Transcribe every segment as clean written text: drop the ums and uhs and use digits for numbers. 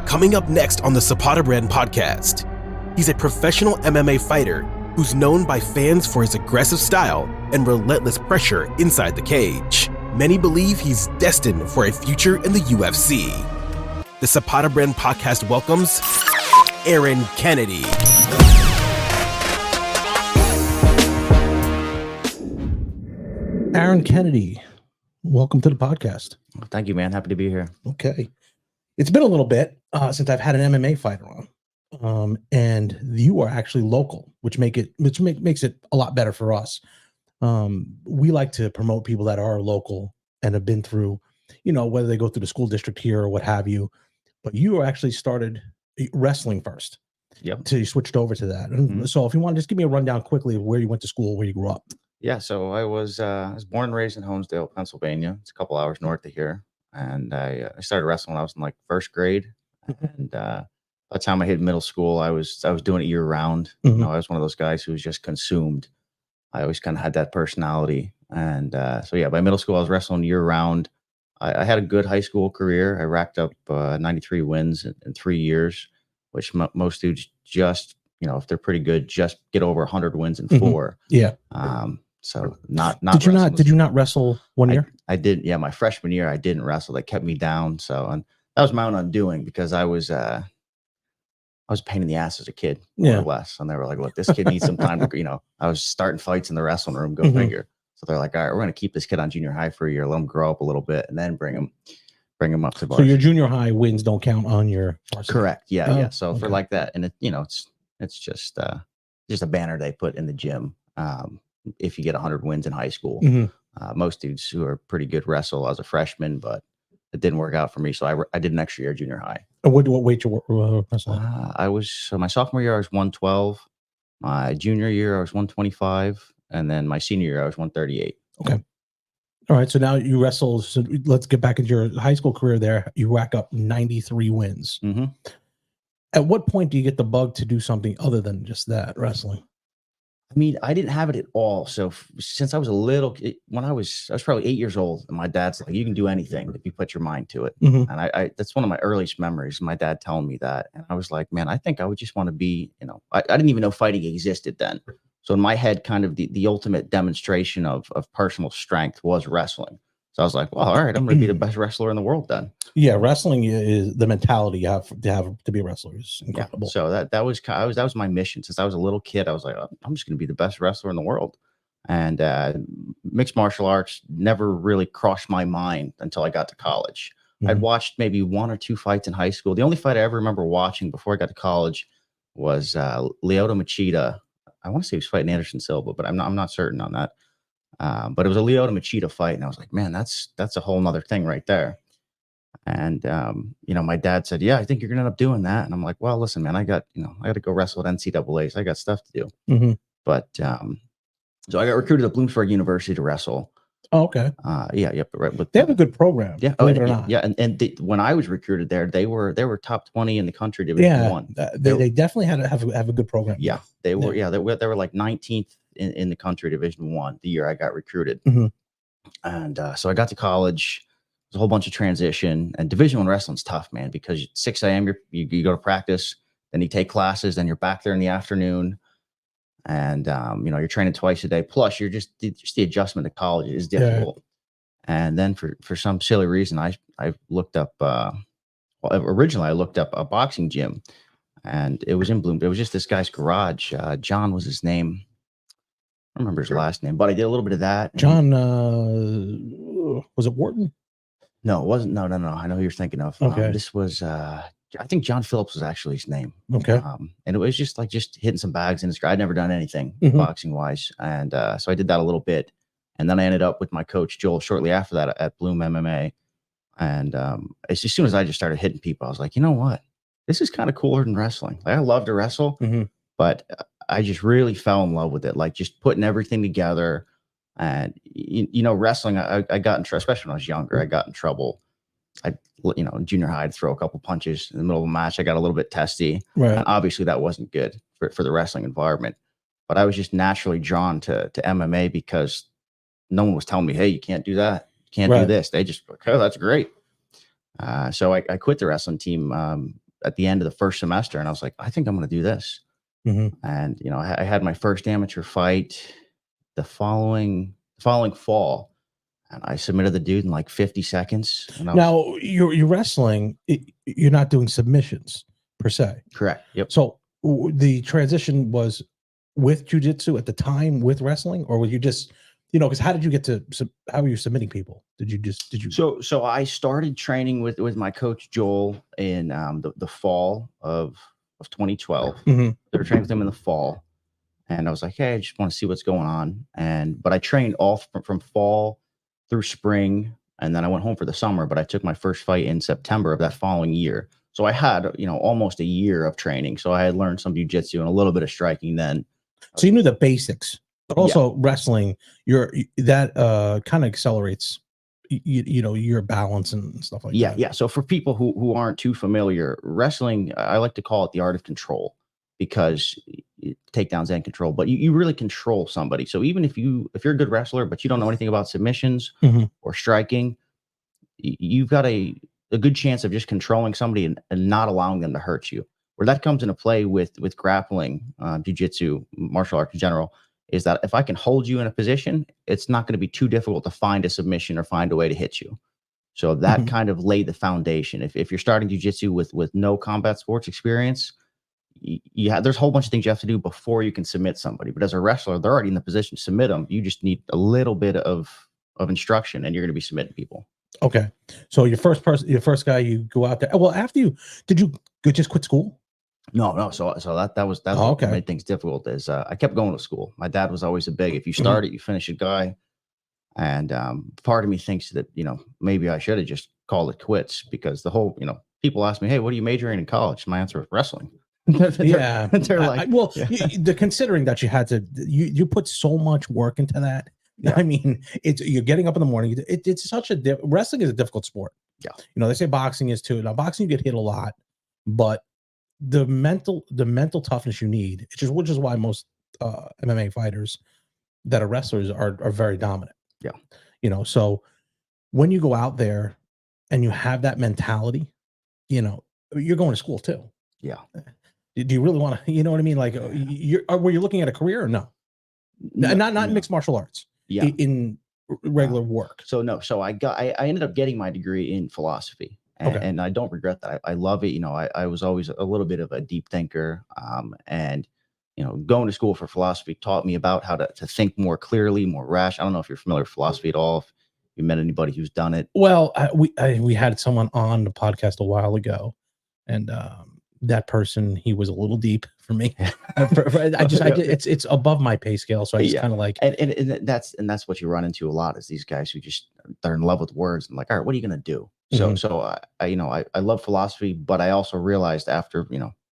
Coming up next on the Zapata Brand podcast, he's a professional MMA fighter who's known by fans for his aggressive style and relentless pressure inside the cage. Many believe he's destined for a future in the UFC. The Zapata Brand podcast welcomes Aaron Kennedy. Aaron Kennedy, welcome to the podcast. Thank you, man. Happy to be here. Okay. It's been a little bit since I've had an MMA fighter on. And you are actually local, which makes it a lot better for us. We like to promote people that are local and have been through, whether they go through the school district here or what have you. But you actually started wrestling first. Yep. So you switched over to that. And so if you want to just give me a rundown quickly of where you went to school, where you grew up. Yeah, so I was born and raised in Honesdale, Pennsylvania. It's a couple hours north of here, and I started wrestling when I was in like first grade. And by the time I hit middle school, I was doing it year round. I was one of those guys who was just consumed. I always kind of had that personality, and so yeah, by middle school I was wrestling year round. I had a good high school career. I racked up 93 wins in 3 years, which most dudes just if they're pretty good, just get over 100 wins in 4. Yeah. So not did you not wrestle one year? I did. Yeah. My freshman year, I didn't wrestle. They kept me down. So, and that was my own undoing because I was a pain in the ass as a kid, more or less. And they were like, look, this kid needs some time to, I was starting fights in the wrestling room, go figure. So they're like, all right, we're going to keep this kid on junior high for a year, let him grow up a little bit and then bring him up to varsity. So your junior high wins don't count on your varsity. Correct. Yeah. Yeah. So for like that, and it's just a banner they put in the gym. If you get 100 wins in high school, most dudes who are pretty good wrestle as a freshman, but it didn't work out for me. So I did an extra year junior high. What weight you wrestle? My sophomore year, I was 112. My junior year, I was 125. And then my senior year, I was 138. Okay. All right. So now you wrestle. So let's get back into your high school career there. You rack up 93 wins. At what point do you get the bug to do something other than just that, wrestling? I mean, I didn't have it at all. So since I was a little kid, when I was probably 8 years old, and my dad's like, you can do anything if you put your mind to it. And I that's one of my earliest memories, my dad telling me that. And I was like, man, I think I would just want to be, I didn't even know fighting existed then. So in my head, kind of the ultimate demonstration of personal strength was wrestling. So I was like, well, all right, I'm going to be the best wrestler in the world then. Yeah, wrestling is the mentality you have to be a wrestler is incredible. Yeah, so that was my mission since I was a little kid. I was like, oh, I'm just going to be the best wrestler in the world. And mixed martial arts never really crossed my mind until I got to college. I'd watched maybe 1 or 2 fights in high school. The only fight I ever remember watching before I got to college was Lyoto Machida. I want to say he was fighting Anderson Silva, but I'm not certain on that. But it was a Lyoto Machida fight, and I was like, man, that's a whole nother thing right there. And my dad said, yeah, I think you're gonna end up doing that. And I'm like, well, listen, man, I got to go wrestle at NCAAs. I got stuff to do. But so I got recruited at Bloomsburg University to wrestle. Oh, okay. Right. But they have a good program. Yeah. Believe it or not. Yeah. And when I was recruited there, they were top 20 in the country Division 1. They definitely have a good program. Yeah. They were. Yeah. They were like 19th in the country Division 1 the year I got recruited. And so I got to college. There's a whole bunch of transition, and Division 1 wrestling's tough, man, because 6 a.m. you go to practice, then you take classes, then you're back there in the afternoon. And, you're training twice a day. Plus you're just the adjustment to college is difficult. Yeah. And then for some silly reason, I looked up, originally I looked up a boxing gym, and it was in Bloom. It was just this guy's garage. John was his name. I don't remember his last name, but I did a little bit of that. John, was it Wharton? No, it wasn't. No. I know who you're thinking of. Okay. This was, I think John Phillips was actually his name. Okay. And it was just hitting some bags in his I'd never done anything boxing wise. And so I did that a little bit. And then I ended up with my coach, Joel, shortly after that at Bloom MMA. And as soon as I just started hitting people, I was like, you know what? This is kind of cooler than wrestling. Like, I love to wrestle, but I just really fell in love with it. Like just putting everything together. And, wrestling, I got in trouble, especially when I was younger, I got in trouble. In junior high, I'd throw a couple punches in the middle of a match. I got a little bit testy. Right. And obviously that wasn't good for the wrestling environment. But I was just naturally drawn to MMA because no one was telling me, hey, you can't do that. You can't do this. They just, okay, that's great. So I quit the wrestling team at the end of the first semester, and I was like, I think I'm going to do this. And I had my first amateur fight the following fall, and I submitted the dude in like 50 seconds. And now you're wrestling. You're not doing submissions per se. Correct. Yep. So the transition was with jiu-jitsu at the time with wrestling, or were you just, because how did you get to, how were you submitting people? Did you? So I started training with my coach Joel in the fall of 2012. They were training with him in the fall, and I was like, hey, I just want to see what's going on. But I trained all from fall through spring, and then I went home for the summer. But I took my first fight in September of that following year. So I had, almost a year of training. So I had learned some jiu-jitsu and a little bit of striking then. So you knew the basics, but also wrestling, that kind of accelerates, your balance and stuff like that. Yeah. So for people who aren't too familiar, wrestling, I like to call it the art of control, because takedowns and control, but you really control somebody. So even if you're a good wrestler, but you don't know anything about submissions or striking, you've got a good chance of just controlling somebody and not allowing them to hurt you. Where that comes into play with grappling, jiu-jitsu, martial arts in general, is that if I can hold you in a position, it's not going to be too difficult to find a submission or find a way to hit you. So that kind of laid the foundation. If you're starting jiu-jitsu with no combat sports experience, there's a whole bunch of things you have to do before you can submit somebody. But as a wrestler, they're already in the position to submit them. You just need a little bit of instruction, and you're going to be submitting people. Okay. So your first guy, you go out there. Well, did you just quit school? No. So that was what made things difficult. Is I kept going to school. My dad was always a big, if you start it, you finish it guy. And part of me thinks that maybe I should have just called it quits, because the whole people ask me, hey, what are you majoring in college? My answer was wrestling. They're like, considering that you had to, you put so much work into that. Yeah. I mean, you're getting up in the morning. It's such wrestling is a difficult sport. Yeah. They say boxing is too. Now, boxing, you get hit a lot, but the mental toughness you need, which is why most MMA fighters that are wrestlers are very dominant. Yeah. So when you go out there and you have that mentality, you're going to school too. Yeah. Do you really want to, you know what I mean? Like, were you looking at a career or no? Not mixed martial arts. Yeah. In regular work. So no. So I ended up getting my degree in philosophy. And I don't regret that. I love it. I was always a little bit of a deep thinker. And going to school for philosophy taught me about how to think more clearly, more rash. I don't know if you're familiar with philosophy at all. If you met anybody who's done it. Well, we had someone on the podcast a while ago, and that person, he was a little deep for me. It's above my pay scale, so I just kind of like. And that's what you run into a lot, is these guys who they're in love with words and like, all right, what are you gonna do? So I love philosophy, but I also realized after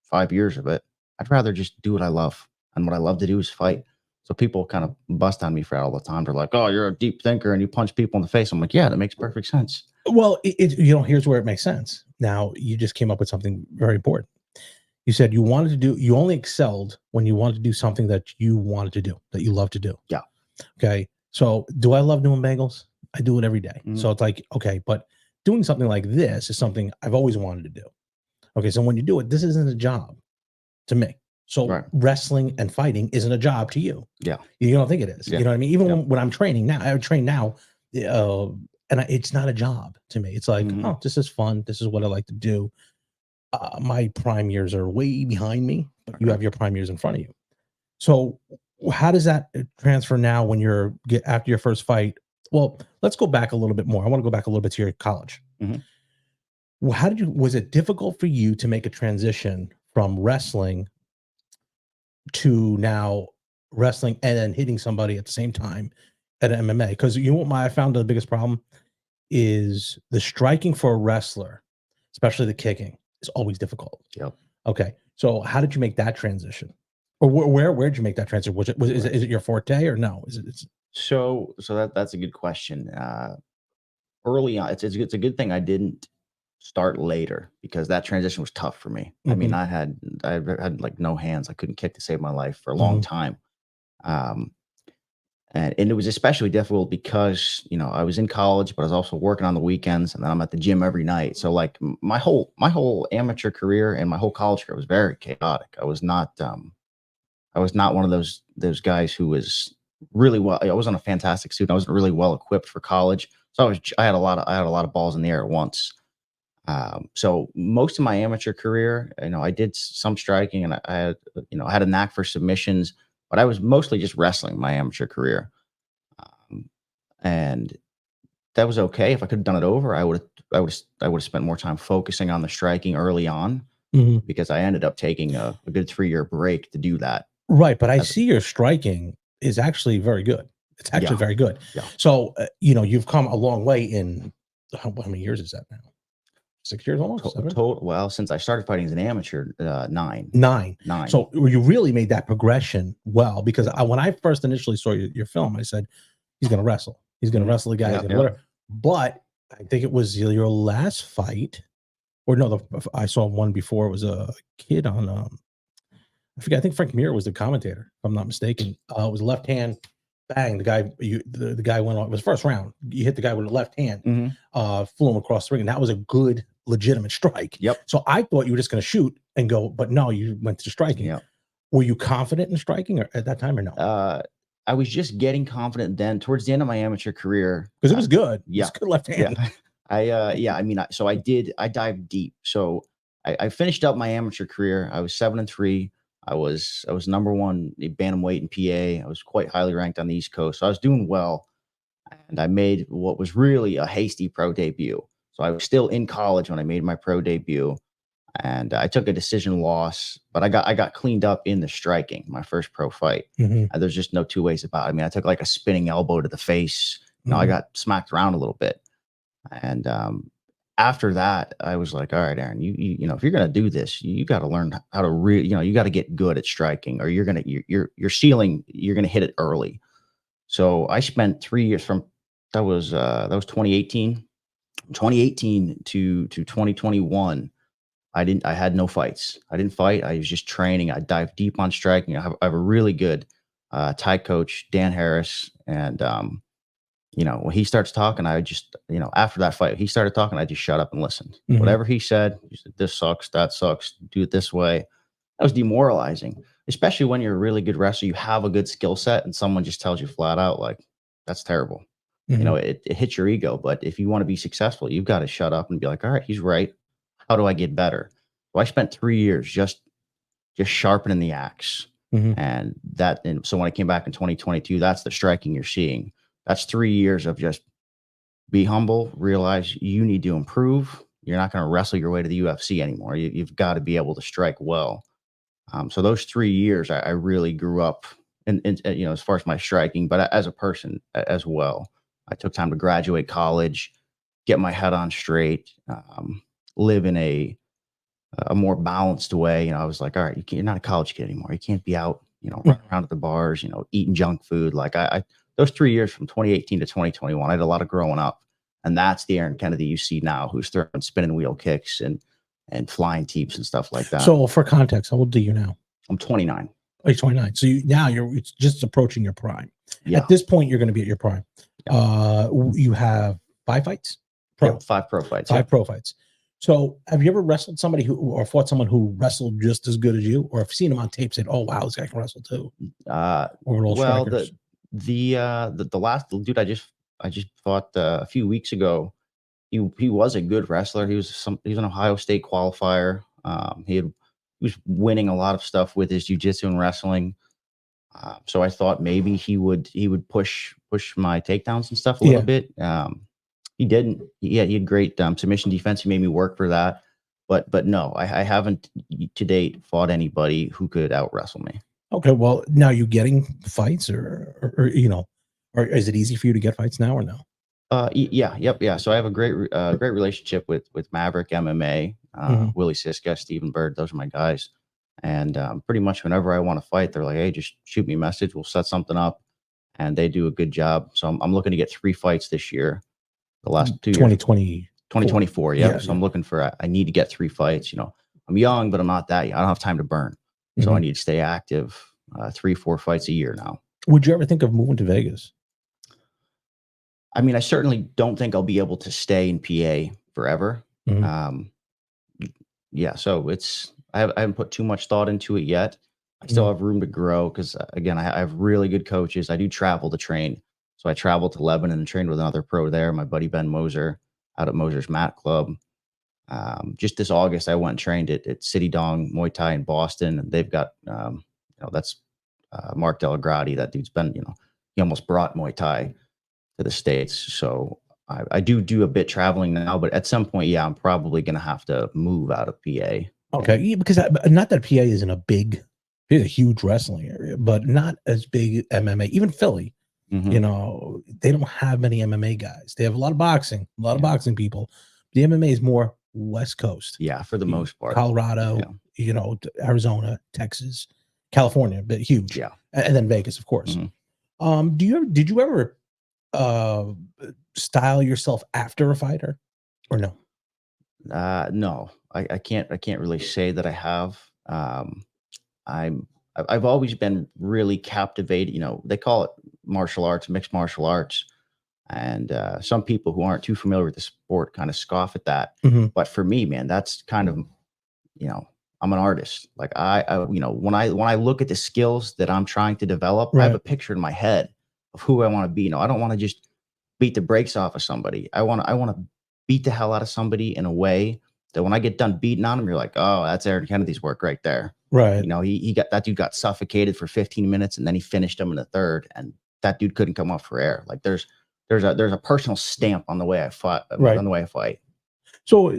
5 years of it, I'd rather just do what I love, and what I love to do is fight. So people kind of bust on me for that all the time. They're like, "Oh, you're a deep thinker and you punch people in the face." I'm like, "Yeah, that makes perfect sense." Well, here's where it makes sense. Now, you just came up with something very important. You said you only excelled when you wanted to do something that you wanted to do, that you love to do. Yeah. Okay. So do I love doing bagels? I do it every day. So it's like, okay, but doing something like this is something I've always wanted to do. Okay. So when you do it, this isn't a job to me. So wrestling and fighting isn't a job to you. Yeah. You don't think it is. Yeah. You know what I mean? Even when I'm training now, I train now, and it's not a job to me. It's like, oh, this is fun. This is what I like to do. My prime years are way behind me, but you have your prime years in front of you. So how does that transfer now when after your first fight? Well, let's go back a little bit more. I want to go back a little bit to your college. Well, was it difficult for you to make a transition from wrestling to now wrestling and then hitting somebody at the same time at MMA? Because I found the biggest problem is the striking for a wrestler, especially the kicking, is always difficult. Yep. Okay. So how did you make that transition? Or where did you make that transition? Is it your forte or no? So that's a good question. Early on, it's a good thing I didn't start later, because that transition was tough for me. I mean, I had like no hands. I couldn't kick to save my life for a long time. And it was especially difficult because, you know, I was in college, but I was also working on the weekends, and then I'm at the gym every night. So like my whole amateur career and my whole college career was very chaotic. I was not one of those guys who was really well. I wasn't a fantastic student. I wasn't really well equipped for college. So I had a lot of balls in the air at once. So most of my amateur career, you know, I did some striking, and I had, you know, I had a knack for submissions, but I was mostly just wrestling my amateur career. And that was okay. If I could have done it over, I would have spent more time focusing on the striking early on, Mhm. because I ended up taking a good 3-year break to do that. Right, but I As a, see your striking is actually very good. It's actually yeah, very good. yeah. So, you know, you've come a long way in how many years is that now? 6 years almost, 7? Well, since I started fighting as an amateur, 9, 9. 9. So you really made that progression well, because when I first initially saw your film, I said, "He's gonna wrestle. He's gonna Mhm. wrestle the guy. He's Yeah, gonna yeah. whatever." But I think it was your last fight, or no, I saw one before. It was a kid on, I forget. I think Frank Mir was the commentator, if I'm not mistaken. It was left hand, bang. The guy went on. It was first round. You hit the guy with the left hand, Mhm. flew him across the ring, and that was a good, legitimate strike. Yep. So I thought you were just going to shoot and go, but no, you went to striking. Yep. Were you confident in striking at that time or no? I was just getting confident then. Towards the end of my amateur career, Because it was good. It was yeah, good left yeah. hand. I mean, I dived deep. So I finished up my amateur career. I was 7-3. I was number one bantamweight in PA. I was quite highly ranked on the East Coast. So I was doing well, and I made what was really a hasty pro debut. So I was still in college when I made my pro debut, and I took a decision loss, but I got cleaned up in the striking, my first pro fight. Mhm, There's just no two ways about it. I mean, I took like a spinning elbow to the face. You know, I mhm, got smacked around a little bit. And after that, I was like, all right, Aaron, you know, if you're gonna do this, you got to learn how to you know, you got to get good at striking, or your ceiling, you're gonna hit it early. So I spent 3 years from that was 2018, 2018 to 2021. I had no fights. I didn't fight. I was just training. I dive deep on striking. I have a really good Thai coach, Dan Harris, and you know, when he starts talking, I just, you know, after that fight, he started talking, I just shut up and listened. mhm. Whatever he said, this sucks, that sucks, do it this way. That was demoralizing, especially when you're a really good wrestler. You have a good skill set, and someone just tells you flat out, like, that's terrible. You know, Mhm. it hits your ego. But if you want to be successful, you've got to shut up and be like, all right, he's right. How do I get better? So I spent 3 years just sharpening the axe. Mhm. And so when I came back in 2022, that's the striking you're seeing. That's 3 years of just be humble, realize you need to improve. You're not going to wrestle your way to the UFC anymore. You've got to be able to strike well. So those 3 years, I really grew up, you know, as far as my striking, but as a person as well. I took time to graduate college, get my head on straight, live in a more balanced way. You know, I was like, all right, you're not a college kid anymore. You can't be out, you know, running around at the bars, you know, eating junk food. Like those 3 years from 2018 to 2021, I did a lot of growing up. And that's the Aaron Kennedy you see now, who's throwing spinning wheel kicks and flying teeps and stuff like that. So for context, how old are you now? I'm 29. Oh, you're 29. So you're it's just approaching your prime. Yeah. At this point, you're going to be at your prime. Yeah. You have 5 fights? Pro. Yep, 5 pro fights. 5 Yep. pro fights. So have you ever wrestled somebody or fought someone who wrestled just as good as you, or have seen him on tape, said, "Oh wow, this guy can wrestle too"? Or all Well, strikers. the last dude I just fought a few weeks ago, he was a good wrestler. He was an Ohio State qualifier. He was winning a lot of stuff with his jiu-jitsu and wrestling. So I thought maybe he would push my takedowns and stuff a little Yeah. bit. He didn't. He had great submission defense. He made me work for that. But no, I haven't to date fought anybody who could out wrestle me. Okay. Well, now you getting fights, or you know, or is it easy for you to get fights now or no? Yeah, yep, yeah. So I have a great relationship with Maverick MMA, Mhm. Willie Siska, Stephen Bird. Those are my guys. And pretty much whenever I want to fight, they're like, "Hey, just shoot me a message. We'll set something up." And they do a good job. So I'm looking to get 3 fights this year. The last 2 years, 2020. 2024. Yep. Yeah. So I'm looking for. I need to get 3 fights. You know, I'm young, but I'm not that young. I don't have time to burn. So I Mhm. need to stay active. 3, 4 fights a year now. Would you ever think of moving to Vegas? I mean, I certainly don't think I'll be able to stay in PA forever. Mhm. Yeah, so I haven't put too much thought into it yet. I still have room to grow because again, I have really good coaches. I do travel to train, so I traveled to Lebanon and trained with another pro there, my buddy Ben Moser, out at Moser's Mat Club. Just this August, I went and trained at City Dong Muay Thai in Boston, and they've got that's Mark Delagrati. That dude's been he almost brought Muay Thai to the States. So I do a bit traveling now, but at some point, yeah, I'm probably going to have to move out of PA. Okay, yeah, because not that PA isn't it's a huge wrestling area, but not as big MMA. Even Philly, Mhm. they don't have many MMA guys. They have a lot of boxing, Yeah. boxing people. The MMA is more West Coast. Yeah, for the most part. Colorado, Arizona, Texas, California, but huge. Yeah. And then Vegas, of course. Mhm. Did you ever style yourself after a fighter or no? No, I can't really say that I have. I've always been really captivated. They call it martial arts, mixed martial arts. And some people who aren't too familiar with the sport kind of scoff at that. Mhm. But for me, man, that's kind of, I'm an artist. Like when I look at the skills that I'm trying to develop, I have a picture in my head of who I want to be. I don't want to just beat the brakes off of somebody. I want to beat the hell out of somebody in a way that when I get done beating on him, you're like, oh, that's Aaron Kennedy's work right there. Right. That dude got suffocated for 15 minutes and then he finished him in the third, and that dude couldn't come up for air. Like there's a personal stamp on the way I fought, Right. on the way I fight. So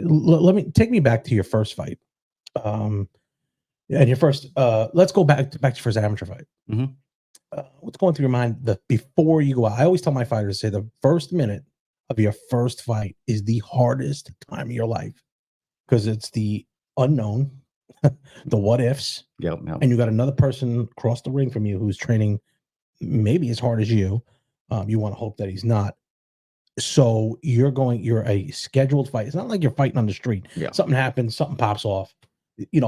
take me back to your first fight. And your first, let's go back to your first amateur fight. Mhm. What's going through your mind before you go out? I always tell my fighters to say the first minute of your first fight is the hardest time of your life because it's the unknown, the what ifs, Yep. and you got another person across the ring from you who's training maybe as hard as you. You want to hope that he's not. So you're a scheduled fight. It's not like you're fighting on the street. Yeah. Something happens, something pops off,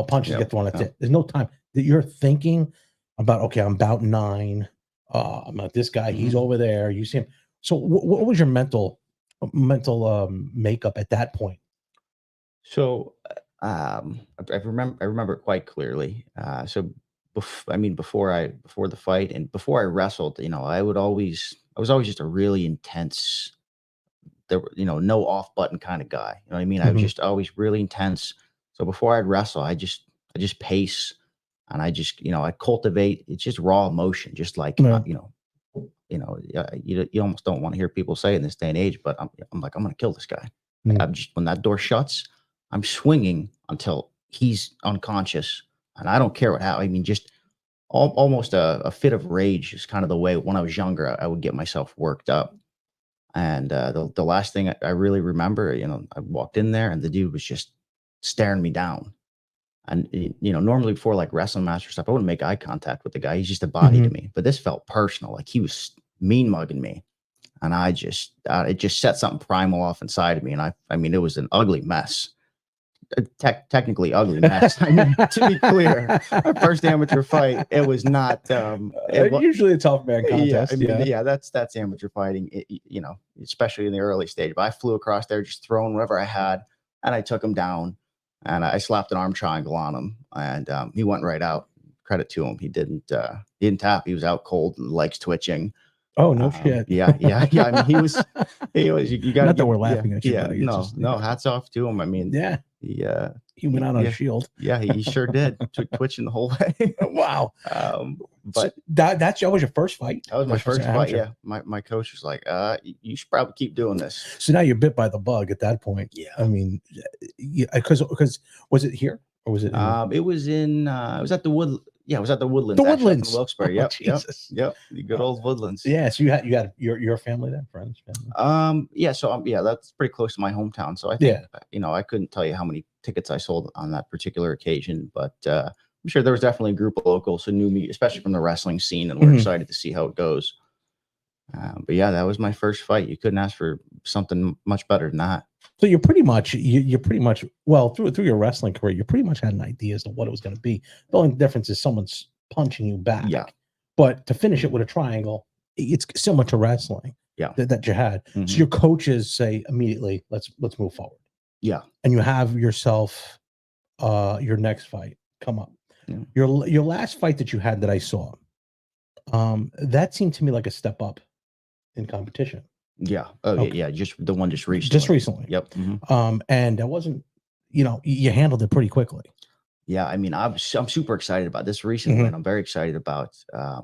punches get thrown. That's it. There's no time that you're thinking about, okay, I'm about 9. I'm not this guy. He's over there. You see him. So what was your mental makeup at that point? So I remember it quite clearly. Before the fight and before I wrestled, I was always just a really intense, no off button kind of guy. You know what I mean? I was just always really intense. So before I'd wrestle, I just pace, and I cultivate. It's just raw emotion, just like you almost don't want to hear people say in this day and age, but I'm like, I'm gonna kill this guy. I'm just, when that door shuts, I'm swinging until he's unconscious, and I don't care what happens. I mean, just almost a fit of rage is kind of the way when I was younger I would get myself worked up. And the last thing I really remember, I walked in there and the dude was just staring me down. And normally before like wrestling match or stuff, I wouldn't make eye contact with the guy. He's just a body to me. But this felt personal, like he was mean mugging me, and I just it just set something primal off inside of me. And I mean, it was an ugly mess. Technically ugly mess. I mean, to be clear, my first amateur fight, it was not. Usually a tough man contest. That's amateur fighting. Especially in the early stage. But I flew across there, just throwing whatever I had, and I took him down, and I slapped an arm triangle on him, and he went right out. Credit to him, he didn't tap. He was out cold, and legs twitching. Oh, no shit. Yeah. I mean, he was. You got. Not that we're laughing at you. Yeah, no. Hats off to him. I mean, yeah. He went out on a shield. Yeah, he sure did. Twitching the whole way. Wow. But so that was your first fight? That was my first fight. Yeah. My coach was like, you should probably keep doing this. So now you're bit by the bug at that point. Yeah. I mean, because was it here or was it? It was at the Woodlands. Yeah, it was at the Woodlands. The Woodlands in Wilkes-Barre. Yep. The good old Woodlands. Yeah. So you had your family there, friends. Family. Yeah. So that's pretty close to my hometown. So I think I couldn't tell you how many tickets I sold on that particular occasion, but I'm sure there was definitely a group of locals who knew me, especially from the wrestling scene, and were excited to see how it goes. But yeah, that was my first fight. You couldn't ask for something much better than that. So you're pretty much well through your wrestling career, you pretty much had an idea as to what it was going to be. The only difference is someone's punching you back. Yeah. but to finish it with a triangle, it's similar to wrestling. Yeah. That you had. Mhm. So your coaches say immediately, let's move forward. Yeah. And you have yourself your next fight come up. Yeah. Your last fight that you had that I saw, that seemed to me like a step up in competition. Yeah. Oh, Okay. yeah. Just the one just recently. Just recently. Yep. Mhm. And that wasn't, you handled it pretty quickly. Yeah, I mean, I'm super excited about this recent win. I'm very excited about.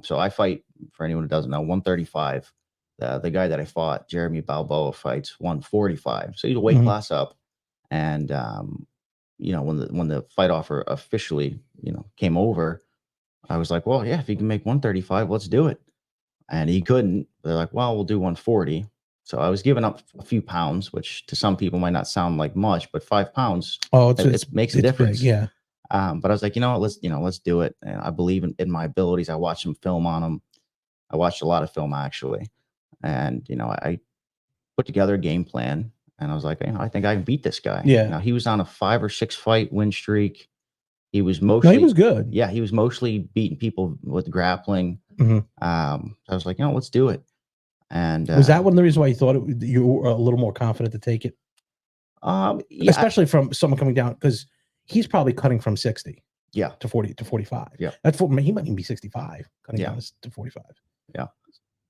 So I fight, for anyone who doesn't know, 135. The guy that I fought, Jeremy Balboa, fights 145. So he's a weight class up. And when the fight offer officially came over, I was like, well, yeah, if he can make 135, let's do it. And he couldn't. They're like, well, we'll do 140. So I was giving up a few pounds, which to some people might not sound like much, but 5 pounds, it makes a difference. Big, yeah. But I was like, let's do it. And I believe in my abilities. I watched some film on him. I watched a lot of film actually. And, I put together a game plan and I was like, I think I can beat this guy. Yeah. He was on a 5 or 6 fight win streak. He was mostly, he was good. Yeah. He was mostly beating people with grappling. I was like, let's do it. And was that one of the reasons why you thought you were a little more confident to take it? Yeah, especially from someone coming down, because he's probably cutting from 60 to 40 to 45. Yeah. That's he might even be 65 cutting down to 45. Yeah.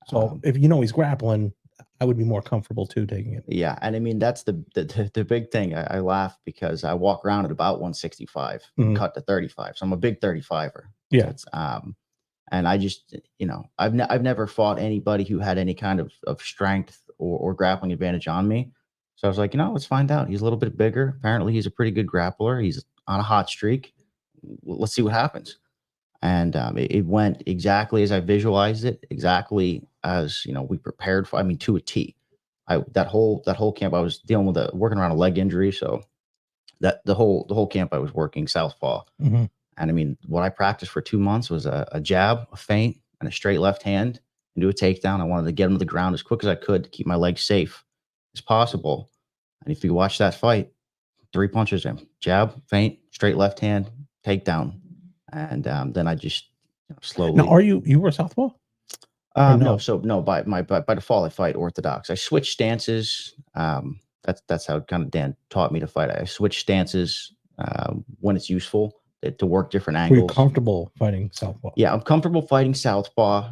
So if he's grappling, I would be more comfortable too taking it. Yeah. And I mean, that's the big thing. I laugh because I walk around at about 165 cut to 35. So I'm a big 35er. Yeah. And I just, I've never fought anybody who had any kind of strength or grappling advantage on me. So I was like, let's find out. He's a little bit bigger. Apparently he's a pretty good grappler. He's on a hot streak. Let's see what happens. And it went exactly as I visualized it, exactly as, we prepared for, to a T. That whole camp, I was dealing with working around a leg injury. So that the whole camp I was working southpaw. And I mean, what I practiced for 2 months was a jab, a feint, and a straight left hand, and do a takedown. I wanted to get him to the ground as quick as I could to keep my legs safe as possible. And if you watch that fight, 3 punches in: jab, feint, straight left hand, takedown. And then I just slowly. Now, are you were southpaw? No. So no, by default, I fight orthodox. I switch stances. That's how kind of Dan taught me to fight. I switch stances when it's useful to work different angles. Were you comfortable fighting southpaw? Yeah, I'm comfortable fighting southpaw.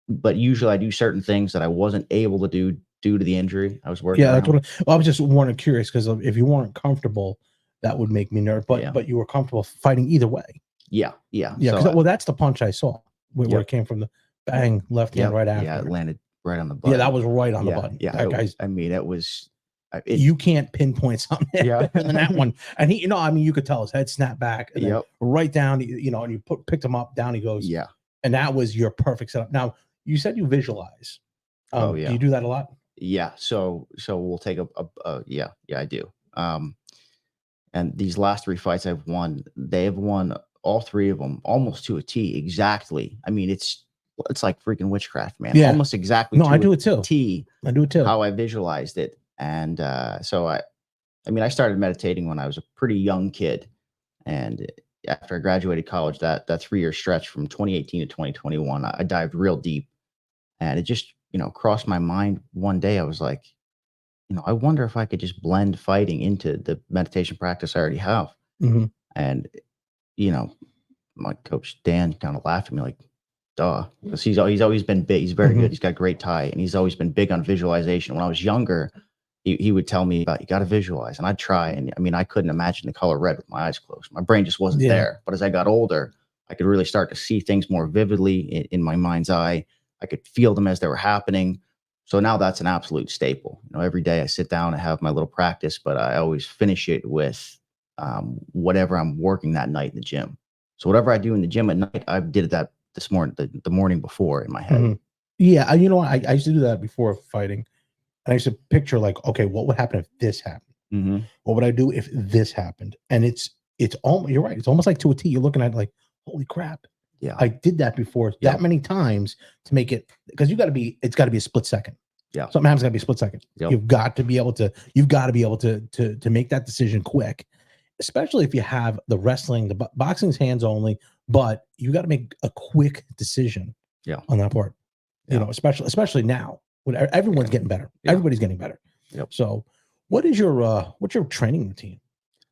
But usually I do certain things that I wasn't able to do due to the injury I was working. Yeah, that's what I was just curious, because if you weren't comfortable, that would make me nervous. But you were comfortable fighting either way. Yeah. So, that's the punch I saw where it came from, the bang left hand right after. Yeah, it landed right on the button. Yeah, that was right on the button. Yeah, that guy's. It was. You can't pinpoint something better than that one. And he, you could tell his head snapped back. And then right down. And you picked him up. Down he goes. Yeah. And that was your perfect setup. Now you said you visualize. Do you do that a lot? Yeah. So we'll take yeah, I do. And these last 3 fights I've won, they have won all 3 of them almost to a T exactly. I mean, it's like freaking witchcraft, man. Yeah. Almost exactly. No, I do it too. T. I do it too. How I visualized it. And so I started meditating when I was a pretty young kid. And after I graduated college, that 3-year stretch from 2018 to 2021, I dived real deep. And it just, crossed my mind one day. I was like, I wonder if I could just blend fighting into the meditation practice I already have. And, my coach, Dan, kind of laughed at me like, duh, because he's always been big. He's very good. He's got great tie, and he's always been big on visualization. When I was younger, he would tell me about, you got to visualize, and I'd try. And I couldn't imagine the color red with my eyes closed. My brain just wasn't there. But as I got older, I could really start to see things more vividly in my mind's eye. I could feel them as they were happening. So now that's an absolute staple. Every day I sit down and have my little practice, but I always finish it with whatever I'm working that night in the gym. So whatever I do in the gym at night, I did that this morning, the morning before, in my head. Yeah. I used to do that before fighting. And I used to picture like, okay, what would happen if this happened? What would I do if this happened? And it's all, you're right. It's almost like to a T. You're looking at it like, holy crap. Yeah. I did that before that many times to make it, because it's got to be a split second. Yeah. Something happens, got to be a split second. You've got to be able to make that decision quick, especially if you have the wrestling, the boxing's hands only, but you got to make a quick decision on that part. You know, especially now when everyone's getting better. Everybody's getting better. So what is what's your training routine?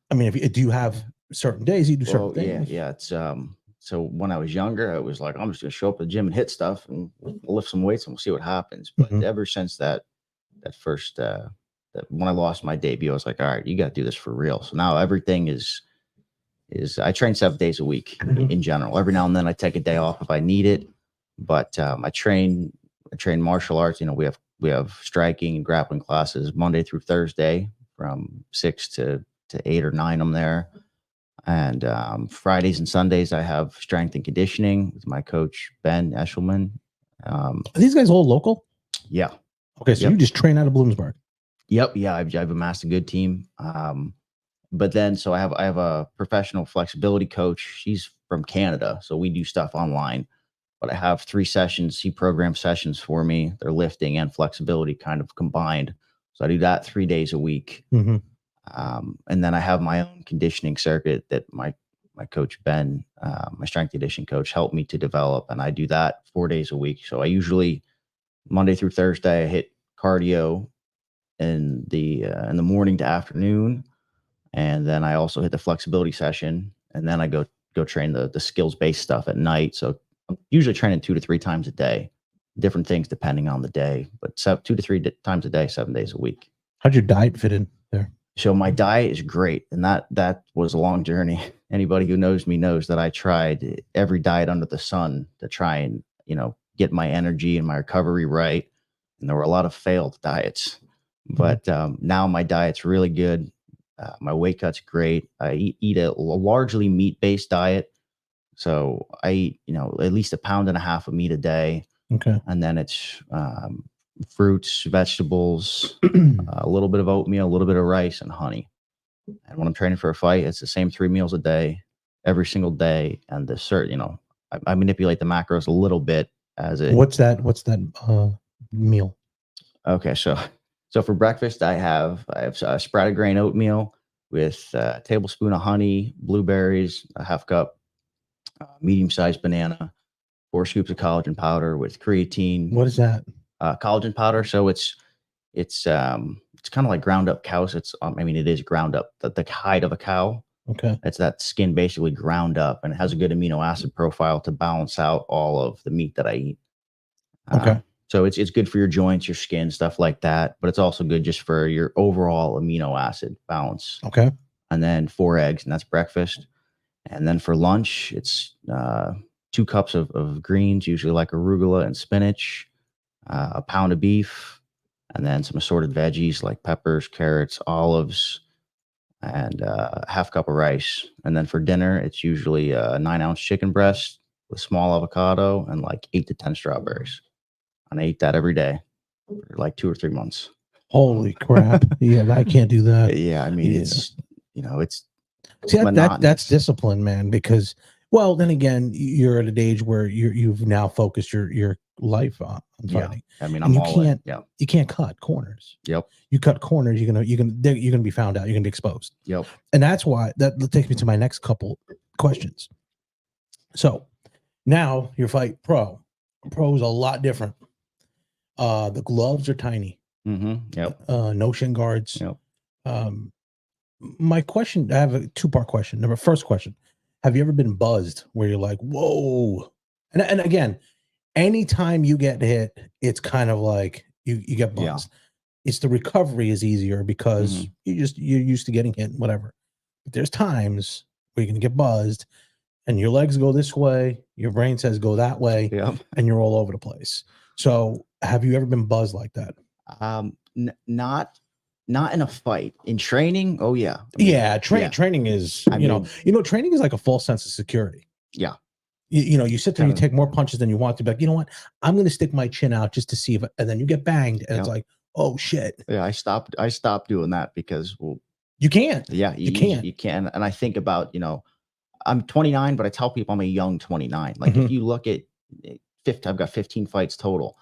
I mean, do you have certain days you do certain things? It's so when I was younger, I was like, I'm just gonna show up at the gym and hit stuff and lift some weights and we'll see what happens. But ever since that first that when I lost my debut, I was like, all right, you got to do this for real. So now everything is I train 7 days a week in general. Every now and then I take a day off if I need it, but I train martial arts. You know, we have striking and grappling classes Monday through Thursday from 6 to 8 or 9. I'm there. And Fridays and Sundays, I have strength and conditioning with my coach, Ben Eshelman. Are these guys all local? Yeah. Okay, so you just train out of Bloomsburg. Yep. Yeah, I've amassed a good team. But then, so I have a professional flexibility coach. She's from Canada, so we do stuff online. But I have 3 sessions. He programs sessions for me. They're lifting and flexibility kind of combined. So I do that 3 days a week. And then I have my own conditioning circuit that my coach, Ben, my strength conditioning coach, helped me to develop. And I do that 4 days a week. So I usually Monday through Thursday, I hit cardio in the morning to afternoon. And then I also hit the flexibility session. And then I go train the skills-based stuff at night. So I'm usually training 2 to 3 times a day, different things depending on the day, but 2 to 3 times a day, 7 days a week. How'd your diet fit in there? So my diet is great. And that was a long journey. Anybody who knows me knows that I tried every diet under the sun to try and, get my energy and my recovery right. And there were a lot of failed diets, but now my diet's really good. My weight cut's great. I eat a largely meat-based diet. So I eat, at least 1.5 pounds of meat a day. Okay. And then it's fruits, vegetables, a little bit of oatmeal, a little bit of rice, and honey. And when I'm training for a fight, it's the same 3 meals a day, every single day. And I manipulate the macros a little bit as it. What's that meal? Okay, so for breakfast, I have sprouted grain oatmeal with a tablespoon of honey, blueberries, a half cup, medium-sized banana, 4 scoops of collagen powder with creatine. What is that? Collagen powder. So it's kind of like ground up cows. It is ground up, the hide of a cow. Okay. It's that skin basically ground up, and it has a good amino acid profile to balance out all of the meat that I eat. Okay. So it's good for your joints, your skin, stuff like that. But it's also good just for your overall amino acid balance. Okay. And then 4 eggs, and that's breakfast. And then for lunch, it's 2 cups of greens, usually like arugula and spinach, 1 pound of beef, and then some assorted veggies like peppers, carrots, olives, and half cup of rice. And then for dinner, it's usually a 9-ounce chicken breast with small avocado and like 8 to 10 strawberries. And I eat that every day for like 2 or 3 months. Holy crap. Yeah, I can't do that. Yeah, it's See, that's discipline, man, because, well, then again, you're at an age where you've now focused your life on fighting. Yeah. I'm all in. Yeah. You can't cut corners. Yep. You cut corners, you're gonna be found out. You're gonna be exposed. Yep. And that's why that takes me to my next couple questions. So now you fight pro. Pro is a lot different. The gloves are tiny. Yep. No shin guards. Yep. My question, I have a 2-part question. First question, have you ever been buzzed where you're like, whoa? And again, anytime you get hit, it's kind of like you get buzzed. Yeah. It's the recovery is easier because you're used to getting hit, whatever. But there's times where you're going to get buzzed and your legs go this way, your brain says go that way, and you're all over the place. So have you ever been buzzed like that? Not in a fight. In training, oh yeah. Training is, training is like a false sense of security. Yeah. You sit there and you take more punches than you want to, but you know what? I'm going to stick my chin out just to see if, and then you get banged and it's like, oh shit. Yeah, I stopped doing that because, well, you can't. Yeah, you can't. And I think about, I'm 29, but I tell people I'm a young 29. Like if you look at I've got 15 fights total.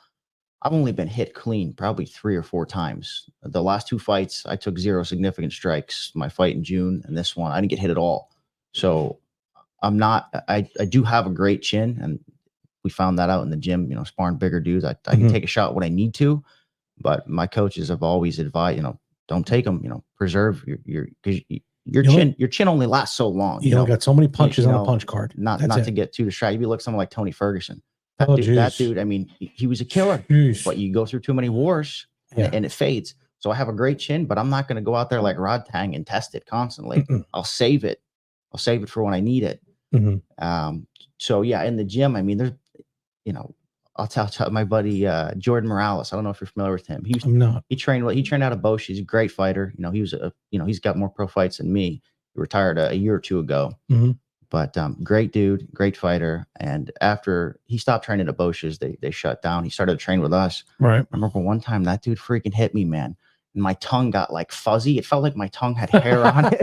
I've only been hit clean probably 3 or 4 times. The last 2 fights, I took 0 significant strikes. My fight in June and this one, I didn't get hit at all. So I'm not. I do have a great chin, and we found that out in the gym. You know, sparring bigger dudes, I can take a shot when I need to, but my coaches have always advised, you know, don't take them. You know, preserve your chin only lasts so long. You only got so many punches on a punch card. Not to get too distracted. You look someone like Tony Ferguson. That dude. I mean, he was a killer. But you go through too many wars, and it fades. So I have a great chin, but I'm not going to go out there like Rod Tang and test it constantly. I'll save it. I'll save it for when I need it. So yeah, in the gym, I mean, there's, you know, I'll tell my buddy Jordan Morales. I don't know if you're familiar with him. I'm not. He trained out of Bosch. He's a great fighter. You know, he's got more pro fights than me. He retired a year or two ago. But great dude, great fighter. And after he stopped training at Bosch's, they shut down. He started to train with us. Right. I remember one time that dude freaking hit me, man. And my tongue got like fuzzy. It felt like my tongue had hair on it.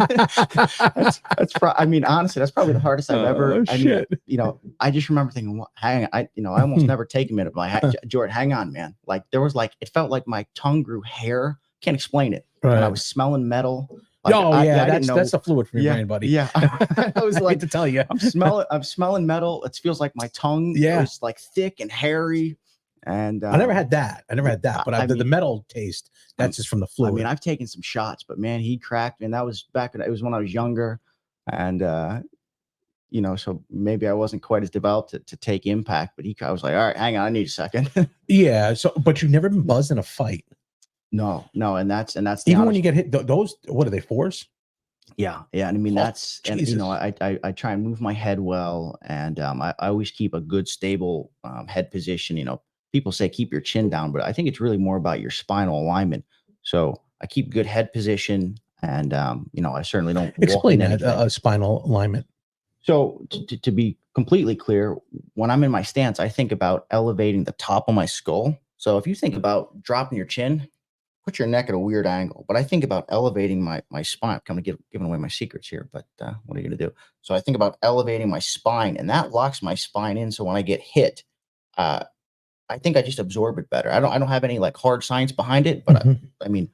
I mean, honestly, that's probably the hardest I've ever. I mean, you know, I just remember thinking, I almost never take a minute. Like, Jordan, hang on, man. Like there was like, it felt like my tongue grew hair. Can't explain it. Right. And I was smelling metal. Like, that's the fluid from your brain, buddy. Yeah, I was like to tell you, I'm smelling metal. It feels like my tongue is like thick and hairy. And I never had that. But the metal taste, that's just from the fluid. I mean, I've taken some shots, but man, he cracked me. And that was it was when I was younger. And, you know, so maybe I wasn't quite as developed to take impact, but I was like, all right, hang on, I need a second. Yeah. So, but you've never been buzzed in a fight. No. And that's even when you get hit, those, what are they, fours? Yeah. I mean, and you know, I try and move my head well. And I always keep a good, stable head position. You know, people say keep your chin down, but I think it's really more about your spinal alignment. So I keep good head position, and you know, I certainly don't explain that spinal alignment. So to be completely clear, when I'm in my stance, I think about elevating the top of my skull. So if you think about dropping your chin, put your neck at a weird angle. But I think about elevating my spine. I'm kind of giving away my secrets here, but what are you going to do? So I think about elevating my spine, and that locks my spine in. So when I get hit, I think I just absorb it better. I don't have any like hard science behind it, but I mean,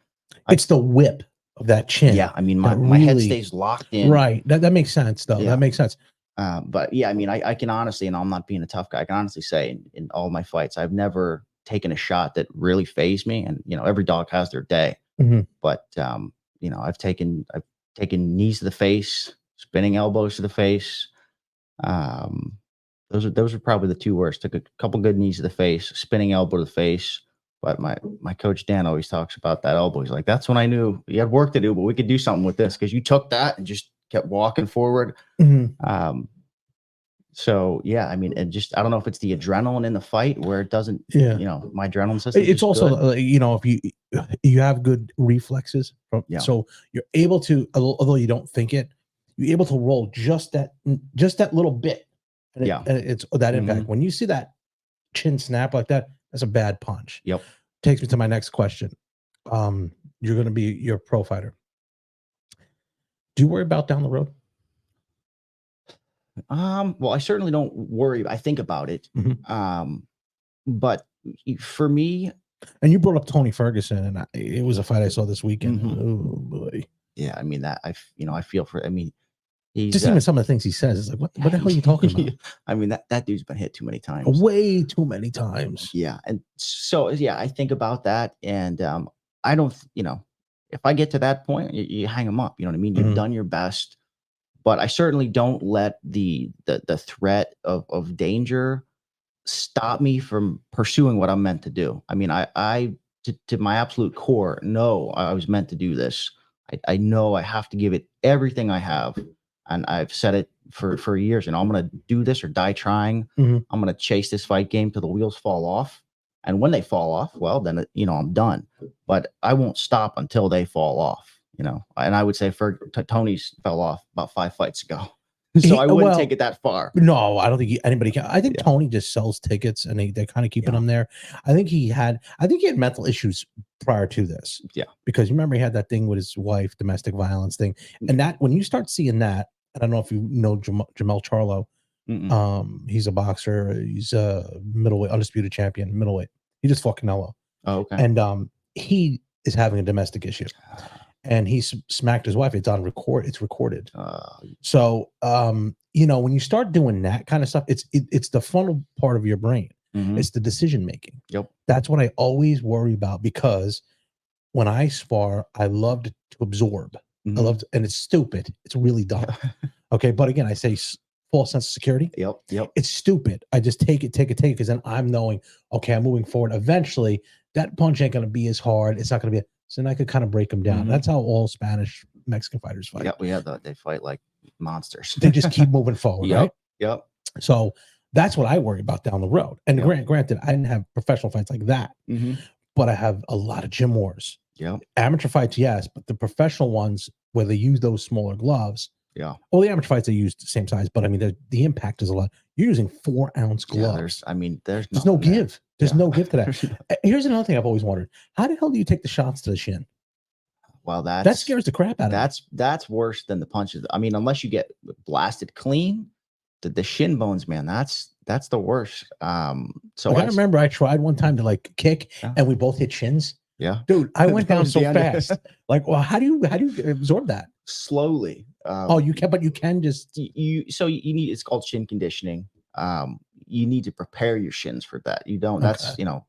it's the whip of that chin. Yeah, I mean, my head stays locked in. Right. That makes sense, though. Yeah. That makes sense. But yeah, I mean, I can honestly, and I'm not being a tough guy, I can honestly say in all my fights, I've never taken a shot that really fazed me. And you know, every dog has their day. But you know, I've taken knees to the face, spinning elbows to the face. Those are probably the two worst. Took a couple good knees to the face, spinning elbow to the face. But my coach Dan always talks about that elbow. He's like, that's when I knew you had work to do, but we could do something with this because you took that and just kept walking forward. So yeah, I mean, and just I don't know if it's the adrenaline in the fight where it doesn't. You know, my adrenaline system. It's also you know, if you have good reflexes, so you're able to, although you don't think it, you're able to roll just that little bit. And it's that impact. When you see that chin snap like that, that's a bad punch. Yep. Takes me to my next question. You're going to be your pro fighter. Do you worry about down the road? Well, I certainly don't worry. I think about it. But for me, and you brought up Tony Ferguson, and it was a fight I saw this weekend. Oh boy. Yeah, I mean that I feel for. I mean. Just even some of the things he says is like, what the hell are you talking about? I mean, that dude's been hit too many times. Way too many times. Yeah. And so, yeah, I think about that. And I don't, you know, if I get to that point, you hang them up. You know what I mean? You've done your best. But I certainly don't let the threat of danger stop me from pursuing what I'm meant to do. I mean, I to my absolute core, know I was meant to do this. I know I have to give it everything I have. And I've said it for years, and I'm going to do this or die trying. I'm going to chase this fight game till the wheels fall off. And when they fall off, well, then, you know, I'm done. But I won't stop until they fall off, you know. And I would say Tony's fell off about 5 fights ago. So I wouldn't take it that far. No, I don't think anybody can. I think Tony just sells tickets, and they're kind of keeping him there. I think he had mental issues prior to this. Yeah. Because you remember he had that thing with his wife, domestic violence thing. And that, when you start seeing that, I don't know if you know Jamel Charlo. He's a boxer. He's a middleweight, undisputed champion, middleweight. He just fought Canelo. Oh, okay. And he is having a domestic issue. and he smacked his wife. It's on record. It's recorded. Uh, So, you know, when you start doing that kind of stuff, it's the frontal part of your brain. mhm. It's the decision making. Yep. That's what I always worry about, because when I spar, I love to absorb. I Mhm. love to, and it's stupid. It's really dumb. Okay, but again, I say false sense of security. Yep. Yep. It's stupid. I just take it, because then I'm knowing, okay, I'm moving forward. Eventually, that punch ain't going to be as hard. It's not going to be. So then I could kind of break them down. Mhm. That's how all Spanish Mexican fighters fight. Yeah, they fight like monsters. They just keep moving forward, Yep. right? Yep. So that's what I worry about down the road. And Yep. granted, I didn't have professional fights like that, Mhm. but I have a lot of gym wars. Yep. Amateur fights, yes, but the professional ones where they use those smaller gloves. Yeah. Well, the amateur fights, they use the same size, but I mean, the impact is a lot. You're using 4-ounce Yeah, gloves. There's no nothing there. give. There's Yeah. no give to that. Here's another thing I've always wondered: how the hell do you take the shots to the shin? Well, That scares the crap out of me. that's worse than the punches. I mean, unless you get blasted clean, the shin bones, man, that's the worst. So Like, I remember I tried one time to like kick, Yeah. and we both hit shins. Yeah. Dude, I went That down was so the end. fast. Like, well, how do you absorb that? Slowly. Oh, you can, but you can just. You need, it's called shin conditioning. You need to prepare your shins for that. You don't. That's Okay. you know.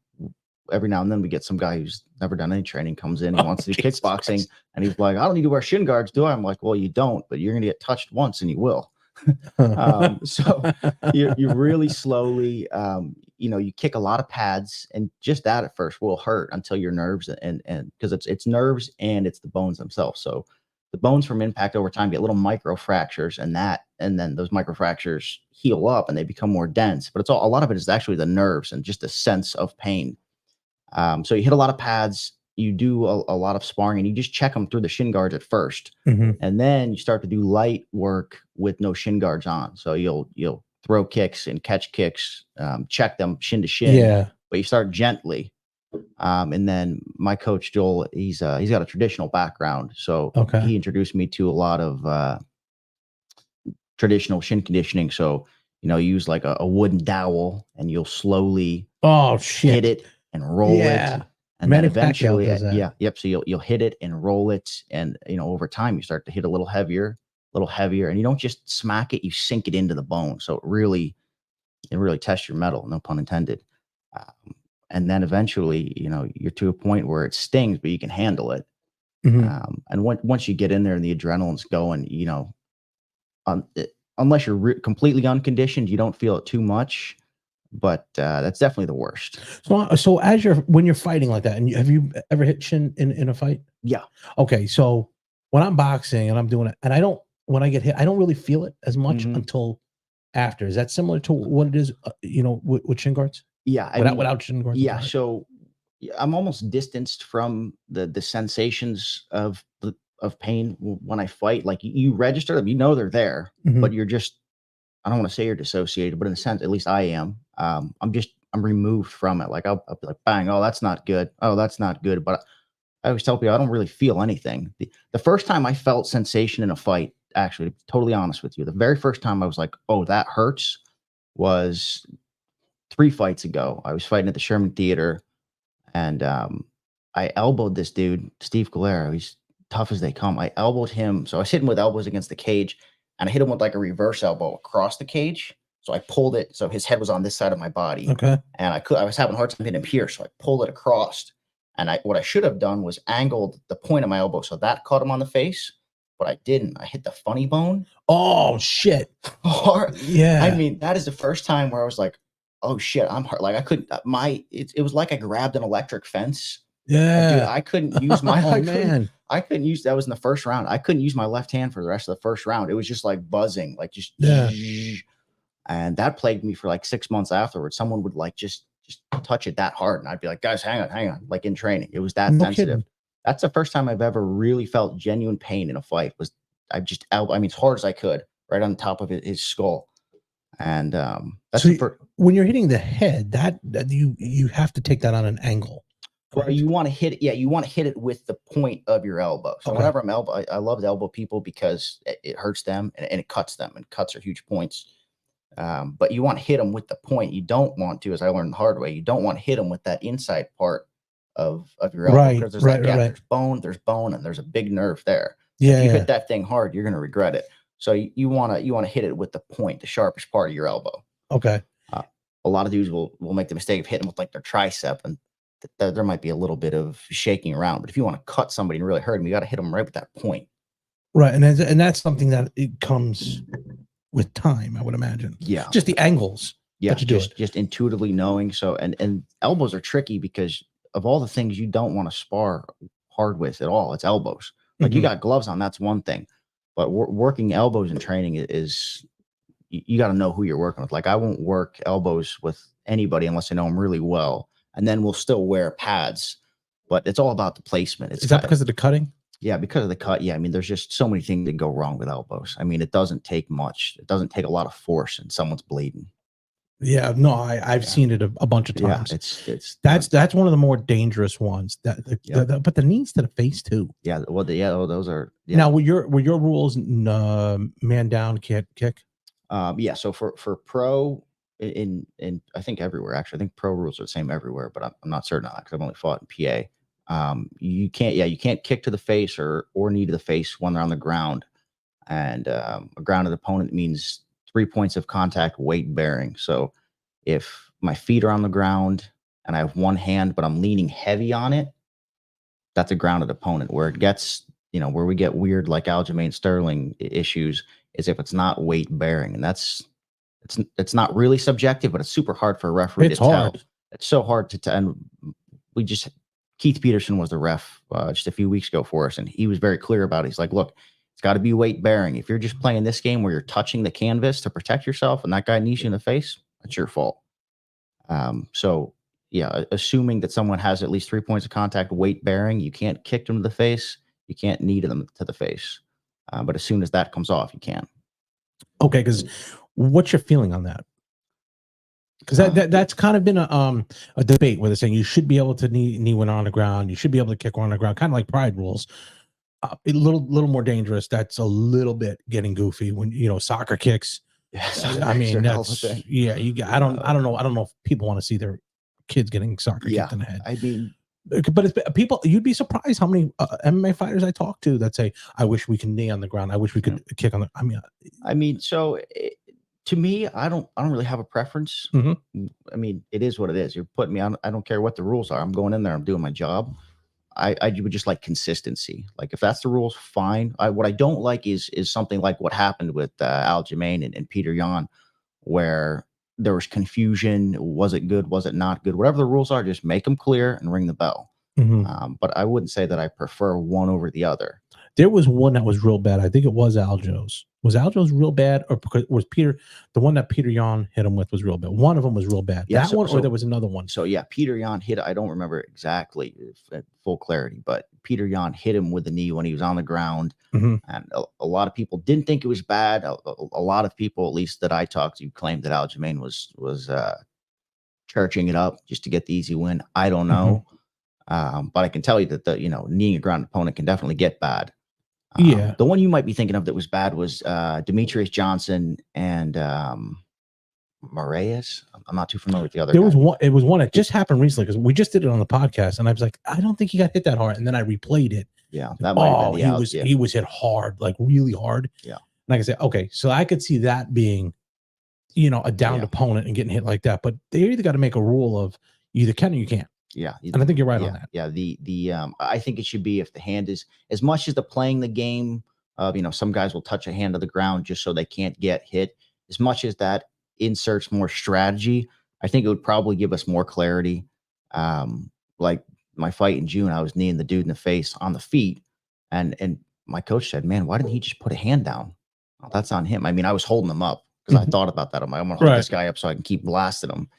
Every now and then we get some guy who's never done any training comes in. He wants to do Jesus kickboxing, Christ. and he's like, "I don't need to wear shin guards, do I?" I'm like, "Well, you don't, but you're gonna get touched once, and you will." So you really slowly, you know, you kick a lot of pads, and just that at first will hurt until your nerves and because it's nerves and it's the bones themselves. So the bones from impact over time get little micro fractures, and then those micro fractures heal up and they become more dense. But a lot of it is actually the nerves and just a sense of pain. So you hit a lot of pads, you do a lot of sparring, and you just check them through the shin guards at first. Mhm. And then you start to do light work with no shin guards on. So you'll throw kicks and catch kicks, check them shin to shin. Yeah. But you start gently. And then my coach Joel, he's got a traditional background, so Okay. he introduced me to a lot of traditional shin conditioning. So you know, you use like a wooden dowel, and you'll slowly Oh shit. hit it and roll Yeah. it. And Manny then Pacquiao eventually, does that. yep. So you'll hit it and roll it, and you know, over time you start to hit a little heavier, and you don't just smack it; you sink it into the bone. So it really tests your metal, no pun intended. And then eventually, you know, you're to a point where it stings, but you can handle it. Mhm. And once you get in there and the adrenaline's going, you know, unless you're completely unconditioned, you don't feel it too much. But that's definitely the worst. So when you're fighting like that, and have you ever hit shin in a fight? Yeah. Okay, so when I'm boxing and I'm doing it, and when I get hit, I don't really feel it as much Mhm. until after. Is that similar to what it is, you know, with shin guards? Yeah. Without shin guards? Yeah. So I'm almost distanced from the sensations of pain when I fight. Like you register them, you know they're there, Mhm. but you're just, I don't want to say you're dissociated, but in a sense, at least I am. I'm removed from it. Like I'll be like, bang, oh, that's not good. Oh, that's not good. But I always tell people I don't really feel anything. The first time I felt sensation in a fight, actually, to be totally honest with you, the very first time I was like, oh, that hurts, was 3 fights ago. I was fighting at the Sherman Theater, and I elbowed this dude, Steve Galera. He's tough as they come. I elbowed him. So I was hitting with elbows against the cage, and I hit him with like a reverse elbow across the cage. So I pulled it. So his head was on this side of my body. Okay. And I was having a hard time hitting him here. So I pulled it across. And what I should have done was angled the point of my elbow. So that caught him on the face, but I didn't. I hit the funny bone. Oh shit. Yeah. I mean, that is the first time where I was like, oh shit, I'm hurt. Like I couldn't, it was like I grabbed an electric fence. Yeah. Dude, I couldn't use my, Oh man. I couldn't use, that was in the first round. I couldn't use my left hand for the rest of the first round. It was just like buzzing, like just, Yeah. and that plagued me for like 6 months afterwards. Someone would like just touch it that hard, and I'd be like, guys, hang on, like in training. It was that No sensitive. kidding. That's the first time I've ever really felt genuine pain in a fight. Was I just, I mean, as hard as I could, right on top of his skull. And that's So the first. when you're hitting the head, that you have to take that on an angle. Well, correct? you want to hit it. Yeah, you want to hit it with the point of your elbow. So Okay. whenever I'm I love to elbow people because it hurts them and it cuts them, and cuts are huge points. But you want to hit them with the point. You don't want to, as I learned the hard way, you don't want to hit them with that inside part of your elbow, Right, because there's right, that right, gap. right. There's bone, and there's a big nerve there. Yeah, If you yeah. hit that thing hard, you're gonna regret it. So you wanna hit it with the point, the sharpest part of your elbow. Okay. Uh, a lot of dudes will make the mistake of hitting with like their tricep, and there might be a little bit of shaking around. But if you want to cut somebody and really hurt them, you got to hit them right with that point. Right, and that's something that it comes with time, I would imagine. Yeah, Just the angles that you do it. just intuitively knowing. So and elbows are tricky because of all the things you don't want to spar hard with at all. It's elbows. Like you got gloves on, that's one thing, but working elbows in training is you got to know who you're working with. Like I won't work elbows with anybody unless I know them really well, and then we'll still wear pads. But it's all about the placement. Is that because of the cutting? Yeah, because of the cut. Yeah, I mean, there's just so many things that go wrong with elbows. I mean, it doesn't take much. It doesn't take a lot of force, and someone's bleeding. Yeah, no, I've seen it a bunch of times. Yeah, that's one of the more dangerous ones. But the knees to the face too. Yeah, well, those are. Yeah. Now, were your rules man down, kick? Yeah. So for pro in I think everywhere, actually, I think pro rules are the same everywhere, but I'm not certain on that because I've only fought in PA. You can't kick to the face or knee to the face when they're on the ground, and a grounded opponent means 3 points of contact, weight bearing. So if my feet are on the ground and I have one hand but I'm leaning heavy on it, that's a grounded opponent. Where it gets, where we get weird like Aljamain Sterling issues is if it's not weight bearing, and that's it's not really subjective, but it's super hard for a referee to tell. It's so hard to tell. And Keith Peterson was the ref just a few weeks ago for us, and he was very clear about it. He's like, look, it's got to be weight bearing. If you're just playing this game where you're touching the canvas to protect yourself and that guy knees you in the face, that's your fault. So yeah, assuming that someone has at least 3 points of contact, weight bearing, you can't kick them to the face, you can't knee them to the face. But as soon as that comes off, you can. Okay, because what's your feeling on that? Because that's kind of been a debate where they're saying you should be able to knee one on the ground, you should be able to kick one on the ground, kind of like pride rules. A little more dangerous. That's a little bit getting goofy when soccer kicks. Yes, I mean that's I don't know if people want to see their kids getting soccer kicked in the head. I mean, but it's people. You'd be surprised how many MMA fighters I talk to that say, "I wish we could knee on the ground. I wish we could kick on the." I mean, so to me, I don't really have a preference. I mean, it is what it is. You're putting me on. I don't care what the rules are. I'm going in there. I'm doing my job. I would just like consistency. Like if that's the rules, fine. What I don't like is something like what happened with Aljamain and Peter Yan, where there was confusion. Was it good? Was it not good? Whatever the rules are, just make them clear and ring the bell. But I wouldn't say that I prefer one over the other. There was one that was real bad. I think it was Aljo's. Was Aljo's real bad, or was Peter the one that Peter Yan hit him with was real bad? One of them was real bad. Yeah, or there was another one. So yeah, Peter Yan hit. I don't remember exactly at full clarity, but Peter Yan hit him with the knee when he was on the ground, and a lot of people didn't think it was bad. A lot of people, at least that I talked to, claimed that Aljamain was churching it up just to get the easy win. I don't know, but I can tell you that kneeing a ground opponent can definitely get bad. The one you might be thinking of that was bad was Demetrius Johnson and Moraes. I'm not too familiar with the other. There was one. It was one that just happened recently because we just did it on the podcast, and I was like, I don't think he got hit that hard, and then I replayed it. Yeah, that might have been he was hit hard, like really hard. Yeah, like I said, okay, so I could see that being, a downed opponent and getting hit like that. But they either got to make a rule of you either can or you can't. Yeah, and I think you're right on that. Yeah, I think it should be if the hand is as much as the playing the game of some guys will touch a hand to the ground just so they can't get hit. As much as that inserts more strategy, I think it would probably give us more clarity. Like my fight in June, I was kneeing the dude in the face on the feet, and my coach said, "Man, why didn't he just put a hand down?" Well, that's on him. I mean, I was holding him up because I thought about that. I'm gonna hold this guy up so I can keep blasting him.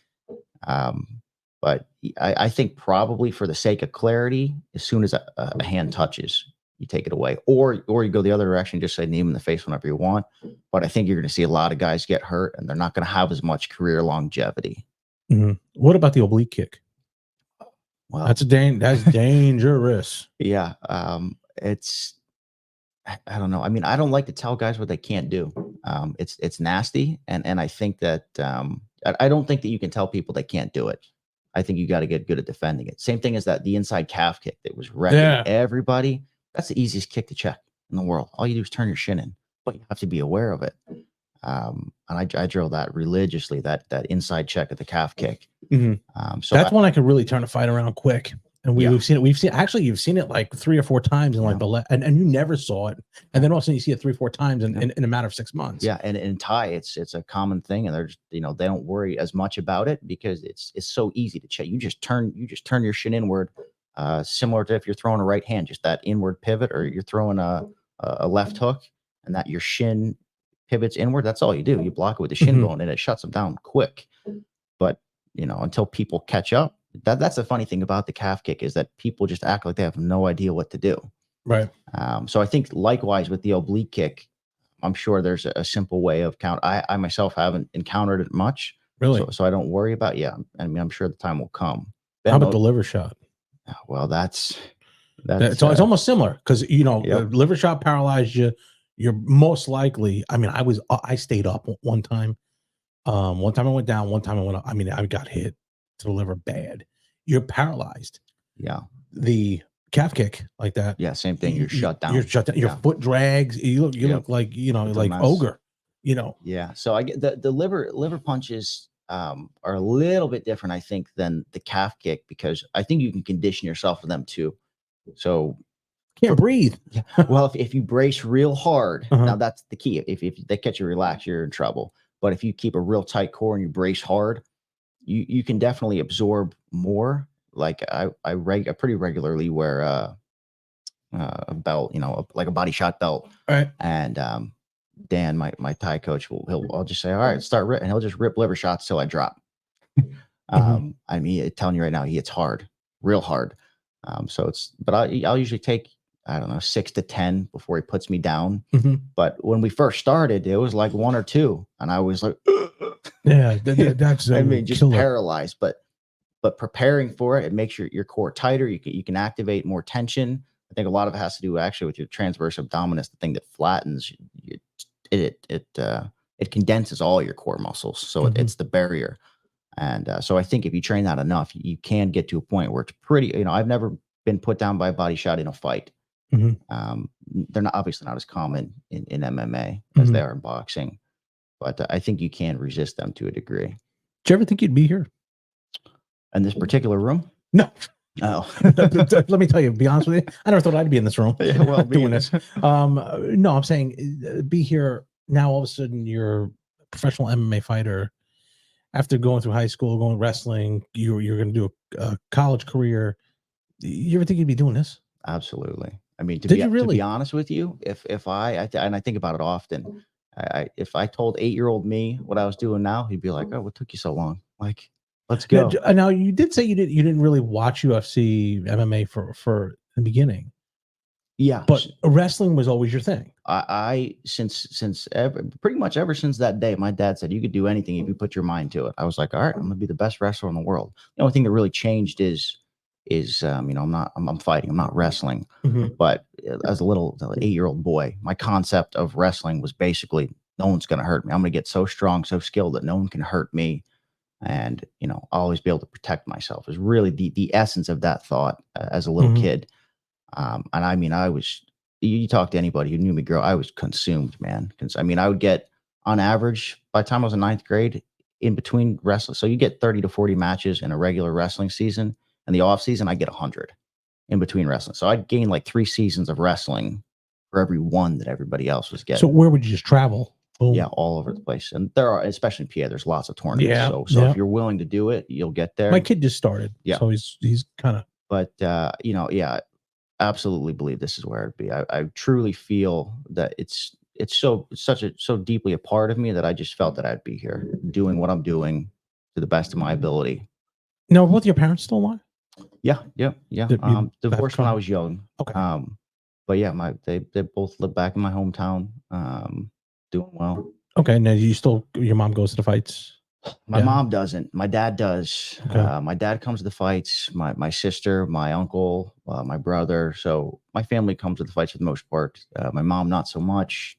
But I think probably for the sake of clarity, as soon as a hand touches, you take it away, or you go the other direction, just say knee him in the face whenever you want. But I think you're going to see a lot of guys get hurt, and they're not going to have as much career longevity. What about the oblique kick? Well, that's dangerous. Yeah, it's. I don't know. I mean, I don't like to tell guys what they can't do. It's nasty, and I think that I don't think that you can tell people they can't do it. I think you got to get good at defending it. Same thing as the inside calf kick that was wrecking everybody. That's the easiest kick to check in the world. All you do is turn your shin in, but you have to be aware of it. And I drill that religiously, that inside check at the calf kick. So that's one I could really turn a fight around quick. And we've seen it. Actually, you've seen it like 3 or 4 times in like and you never saw it. And then all of a sudden you see it 3 or 4 times in a matter of 6 months. Yeah. And in Thai, it's a common thing. And they're just, they don't worry as much about it because it's so easy to check. You just turn your shin inward, similar to if you're throwing a right hand, just that inward pivot, or you're throwing a left hook and that your shin pivots inward. That's all you do. You block it with the shin bone and it shuts them down quick. But, until people catch up, that's the funny thing about the calf kick is that people just act like they have no idea what to do. Right. So I think likewise with the oblique kick, I'm sure there's a simple way of count. I myself haven't encountered it much. Really? So I don't worry about, I mean, I'm sure the time will come. How about the liver shot? Well, that's it's almost similar because, the liver shot paralyzed you. You're most likely, I mean, I stayed up one time. One time I went down, one time I went up. I mean, I got hit to the liver bad. You're paralyzed. Yeah. The calf kick like that. Yeah, same thing. You're shut down. You're shut down. Your foot drags. You look like, like ogre, Yeah. So I get the liver punches are a little bit different, I think, than the calf kick, because I think you can condition yourself for them too. So can't breathe. Yeah. Well, if you brace real hard, now that's the key. If they catch you relaxed, you're in trouble. But if you keep a real tight core and you brace hard, you can definitely absorb more. Like I pretty regularly wear a belt, like a body shot belt. All right. And Dan, my Thai coach, I'll just say, all right, start and he'll just rip liver shots till I drop. I mean, telling you right now, he hits hard, real hard. But I'll usually take, I don't know, 6 to 10 before he puts me down. But when we first started, it was like 1 or 2, and I was like, that's I mean, just paralyzed. But preparing for it makes your core tighter. You can activate more tension. I think a lot of it has to do actually with your transverse abdominis, the thing that flattens it condenses all your core muscles, so it's the barrier. And so I think if you train that enough, you can get to a point where it's pretty. I've never been put down by a body shot in a fight. They're obviously not as common in MMA as they are in boxing, but I think you can resist them to a degree. Did you ever think you'd be here in this particular room? No. Oh, let me tell you, be honest with you, I never thought I'd be in this room. Yeah, well, doing this. No, I'm saying be here now. All of a sudden, you're a professional MMA fighter. After going through high school, going wrestling, you're going to do a college career. You ever think you'd be doing this? Absolutely. I mean, to be honest with you, if I think about it often, if I told 8-year-old me what I was doing now, he'd be like, "Oh, what took you so long? Like, let's go." Now you did say you didn't really watch UFC MMA for the beginning. Yeah, but wrestling was always your thing. Pretty much ever since that day, my dad said you could do anything if you put your mind to it. I was like, all right, I'm gonna be the best wrestler in the world. The only thing that really changed is I'm fighting, I'm not wrestling. But as a little 8-year-old boy, my concept of wrestling was basically no one's gonna hurt me. I'm gonna get so strong, so skilled that no one can hurt me, and I'll always be able to protect myself. Is really the essence of that thought as a little kid. And I mean, you talk to anybody who knew me, I was consumed, man. I mean, I would get, on average, by the time I was in 9th grade, in between wrestling. So you get 30 to 40 matches in a regular wrestling season. In the off season, I get 100 in between wrestling. So I'd gain like 3 seasons of wrestling for every one that everybody else was getting. So where would you just travel? Boom. Yeah, all over the place. And there are, especially in PA, there's lots of tournaments. Yeah, so if you're willing to do it, you'll get there. My kid just started. Yeah. So he's kind of. But, absolutely believe this is where I'd be. I truly feel that it's so deeply a part of me that I just felt that I'd be here doing what I'm doing to the best of my ability. Now, were both your parents still alive? Yeah. Divorced when I was young. Okay. But yeah, they both live back in my hometown, doing well. Okay. Now your mom goes to the fights? My mom doesn't. My dad does. Okay. My dad comes to the fights. My sister, my uncle, my brother. So my family comes to the fights for the most part. My mom, not so much.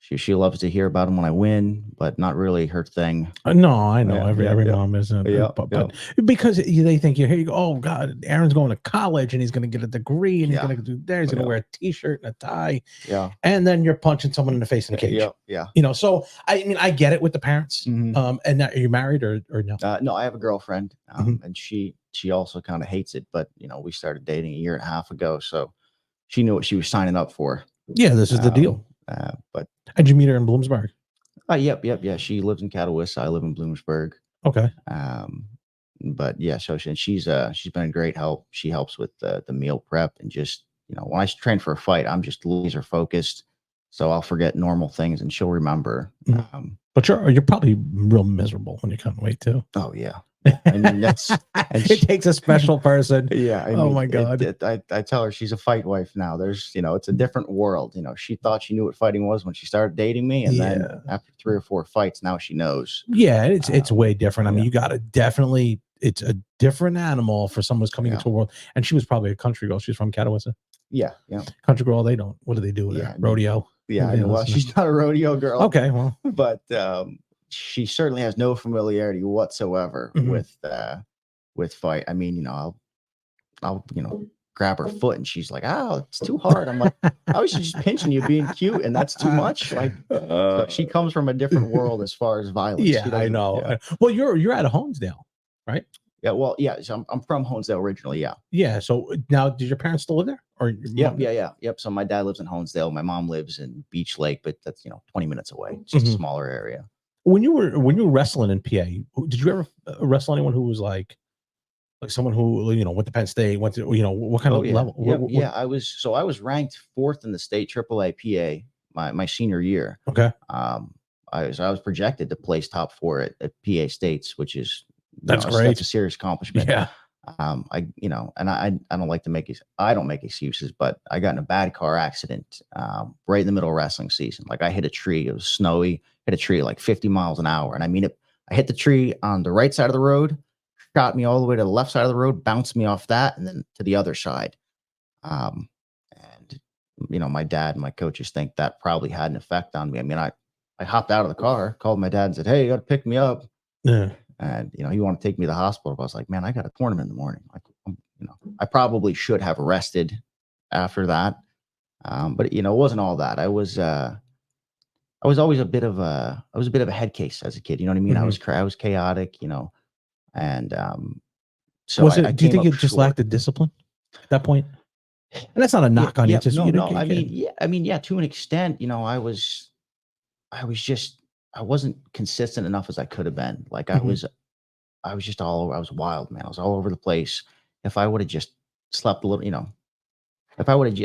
She loves to hear about them when I win, but not really her thing. No, I know Yeah, every yeah. mom isn't, Yeah, but because they think here you go. Oh God, Aaron's going to college and he's going to get a degree and he's Yeah. going to do there. He's going to Yeah. wear a t-shirt and a tie, Yeah. and then you're punching someone in the face in a cage. Yeah. Yeah. You know, so I mean, I get it with the parents. Mhm. And now, are you married or no? No, I have a girlfriend, Mhm. and she also kind of hates it. But we started dating a year and a half ago, so she knew what she was signing up for. Yeah, this is the deal. But Did you meet her in Bloomsburg? yep. Yeah. She lives in Catawissa. I live in Bloomsburg. Okay. But yeah, so she's been a great help. She helps with the meal prep and just when I train for a fight, I'm just laser focused, so I'll forget normal things and she'll remember. Mhm. But you're probably real miserable when you come away too. Oh yeah. I mean that's it takes a special person. Yeah. I Oh mean, my God. I tell her she's a fight wife now. There's it's a different world. She thought she knew what fighting was when she started dating me, and then after 3 or 4 fights, now she knows. Yeah, it's way different. I mean, Yeah. you got to definitely. It's a different animal for someone who's coming into a world. And she was probably a country girl. She's from Catawissa. Yeah. Country girl. They don't. What do they do there? Rodeo. Yeah. I know. Well, she's not a rodeo girl. Okay. Well, but she certainly has no familiarity whatsoever with fight. I mean, I'll grab her foot and she's like, "Oh, it's too hard." I'm like, "I was just pinching you, being cute, and that's too much." Like, so she comes from a different world as far as violence. Yeah, I know. Yeah. Well, you're out of Honesdale, right? Yeah. Well, yeah. So I'm from Honesdale originally. Yeah. Yeah. So now, did your parents still live there? Or Yep. So my dad lives in Honesdale. My mom lives in Beach Lake, but that's 20 minutes away. It's just a smaller area. When you were wrestling in PA, did you ever wrestle anyone who was like someone who went to Penn State, went to what kind of level? Yeah, I was ranked 4th in the state AAA PA my senior year. Okay. I was projected to place top 4 at PA States, which is that's great. That's a serious accomplishment. Yeah. I don't like to I don't make excuses, but I got in a bad car accident right in the middle of wrestling season. Like I hit a tree. It was snowy. Hit a tree like 50 miles an hour, and I mean I hit the tree on the right side of the road, shot me all the way to the left side of the road, bounced me off that, and then to the other side. And my dad and my coaches think that probably had an effect on me. I mean, I hopped out of the car, called my dad, and said, "Hey, you got to pick me up." Yeah. And he wanted to take me to the hospital. I was like, "Man, I got a tournament in the morning." Like, I probably should have rested after that, but it wasn't all that. I was always a bit of a head case as a kid. You know what I mean? Mm-hmm. I was chaotic. And so was it? I do you think it short. just lacked the discipline at that point? And that's not a knock on you. It's just, no. I mean, yeah. To an extent, I wasn't consistent enough as I could have been. Like I was just all over. I was wild, man. I was all over the place. If I would have just slept a little, if I would have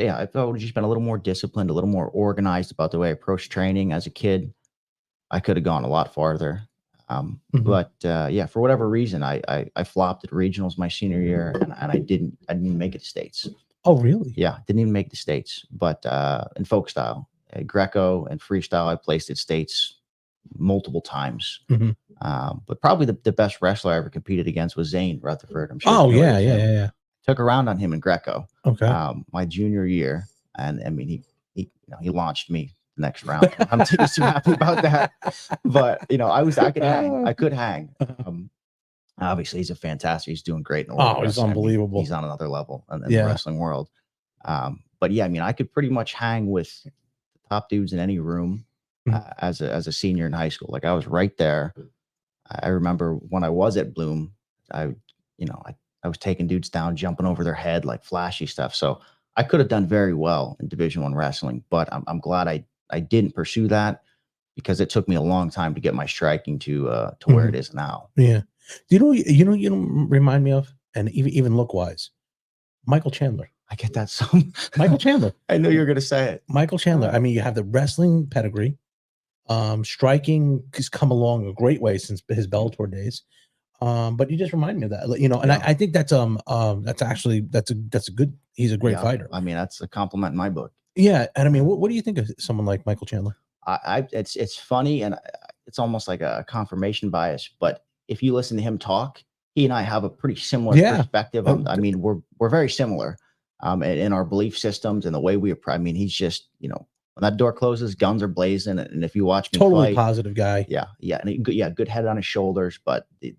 just been a little more disciplined, a little more organized about the way I approached training as a kid, I could have gone a lot farther. But for whatever reason, I flopped at regionals my senior year, and I didn't make it to states. Oh, really? Yeah, didn't even make the states. But in folk style, Greco and freestyle, I placed at states multiple times. But probably the best wrestler I ever competed against was Zane Rutherford. I'm sure. Oh yeah. Took a round on him in Greco. Okay. My junior year, and I mean he launched me the next round. I'm too happy about that. But I could hang. Obviously he's he's doing great in the world. Oh, he's unbelievable. He's on another level in the wrestling world. But yeah, I mean, I could pretty much hang with the top dudes in any room as a senior in high school. Like I was right there. I remember when I was at Bloom, I was taking dudes down, jumping over their head, like flashy stuff. So I could have done very well in Division I wrestling, but I'm glad I didn't pursue that because it took me a long time to get my striking to where it is now. Yeah. You know, remind me of, and even look wise, Michael Chandler. I get that Michael Chandler. I knew you were going to say it. Michael Chandler. I mean, you have the wrestling pedigree. Striking has come along a great way since his Bellator days. But you just remind me of that, and I think that's a good, he's a great fighter. I mean, that's a compliment in my book. Yeah. And I mean, what do you think of someone like Michael Chandler? It's funny, and it's almost like a confirmation bias, but if you listen to him talk, he and I have a pretty similar perspective. I mean, we're very similar in our belief systems and the way we approach. I mean, he's just, when that door closes, guns are blazing. And if you watch me Totally fight, positive guy. yeah, and good head on his shoulders, but the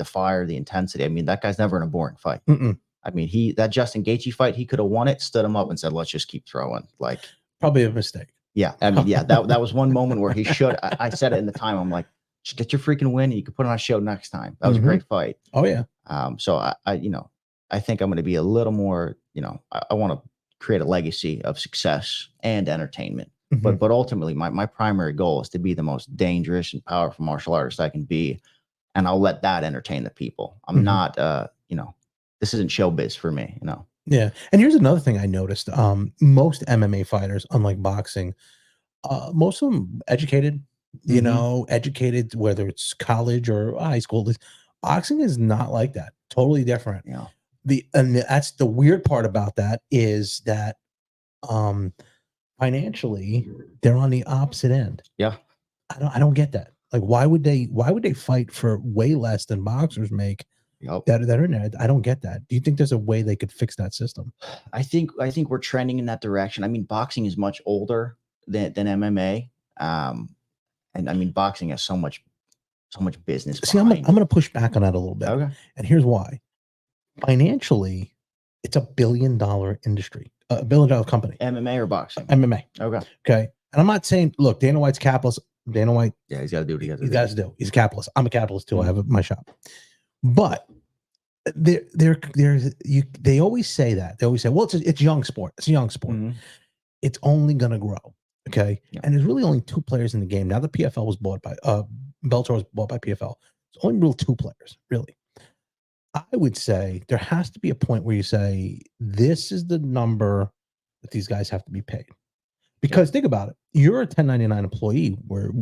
fire, the intensity. I mean, that guy's never in a boring fight. Mm-mm. I mean, that Justin Gaethje fight, he could have won it, stood him up, and said, "Let's just keep throwing." Like, Probably a mistake. yeah, I mean, yeah, that was one moment where he should. I said it in the time. I'm like, just get your freaking win. You can put on a show next time. That was a great fight. Oh yeah. So I think I'm going to be a little more. I want to create a legacy of success and entertainment. Mhm. But ultimately, my primary goal is to be the most dangerous and powerful martial artist I can be, and I'll let that entertain the people. I'm not, this isn't showbiz for me, Yeah. And here's another thing I noticed. Most MMA fighters, unlike boxing, most of them educated, educated, whether it's college or high school. Boxing is not like that. Totally different. Yeah. That's the weird part about that is that financially they're on the opposite end. Yeah. I don't get that. Like, why would they fight for way less than boxers make? That are in there. I don't get that. Do you think there's a way they could fix that system? I think we're trending in that direction. I mean, boxing is much older than MMA. And I mean, boxing has so much business. See, I'm going to push back on that a little bit. Okay. And here's why. Financially, it's $1 billion industry, $1 billion company. MMA or boxing? MMA. Okay. Okay. And I'm not saying, look, Dana White's capitalist. Dana White. Yeah, he's got to do what he has to do. He's a capitalist. I'm a capitalist too. I have my shop. But they always say that. They always say, well, it's young sport. It's a young sport. It's only going to grow. Okay. Yeah. And there's really only 2 players in the game. Now the PFL was bought by Bellator was bought by PFL. It's only real 2 players, really. I would say there has to be a point where you say, this is the number that these guys have to be paid. Because think about it. You're a 1099 employee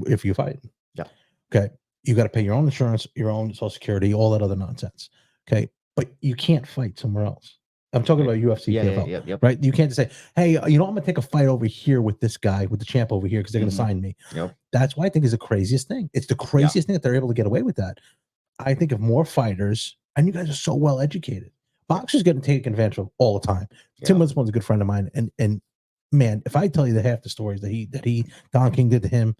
if you fight. Yeah. Okay. You got to pay your own insurance, your own Social Security, all that other nonsense. Okay. But you can't fight somewhere else. I'm talking about UFC, PFL, right? You can't just say, hey, I'm going to take a fight over here with this guy, with the champ over here, because they're going to sign me. Yep. That's why I think is the craziest thing. It's the craziest thing that they're able to get away with that. I think if more fighters, and you guys are so well educated, boxers getting taken advantage of all the time. Tim Witherspoon's a good friend of mine, and man, if I tell you the half the stories that Don King did to him,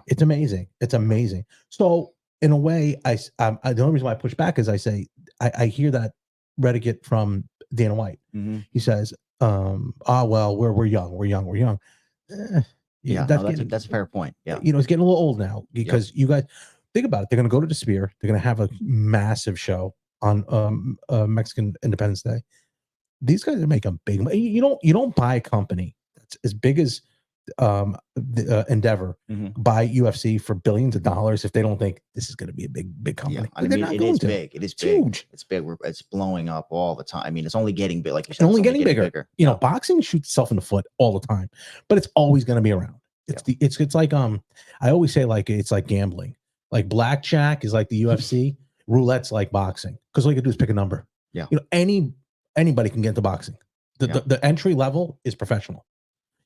it's amazing. It's amazing. So in a way, the only reason why I push back is I say I hear that reticent from Dana White. He says, well, we're young. That's a fair point. Yeah, it's getting a little old now because you guys think about it. They're going to go to the Sphere. They're going to have a massive show on Mexican Independence Day. These guys are making big money. You don't buy a company that's as big as Endeavor buy UFC for billions of dollars if they don't think this is going to be a big company. I mean, it is big. It is big. Huge. It's big. It's blowing up all the time. I mean, it's only getting big. Like you said, it's only getting bigger. Boxing shoots itself in the foot all the time, but it's always going to be around. It's like I always say, like, it's like gambling. Like blackjack is like the UFC. Roulette's like boxing because all you can do is pick a number. Yeah. Anybody can get into boxing. The entry level is professional.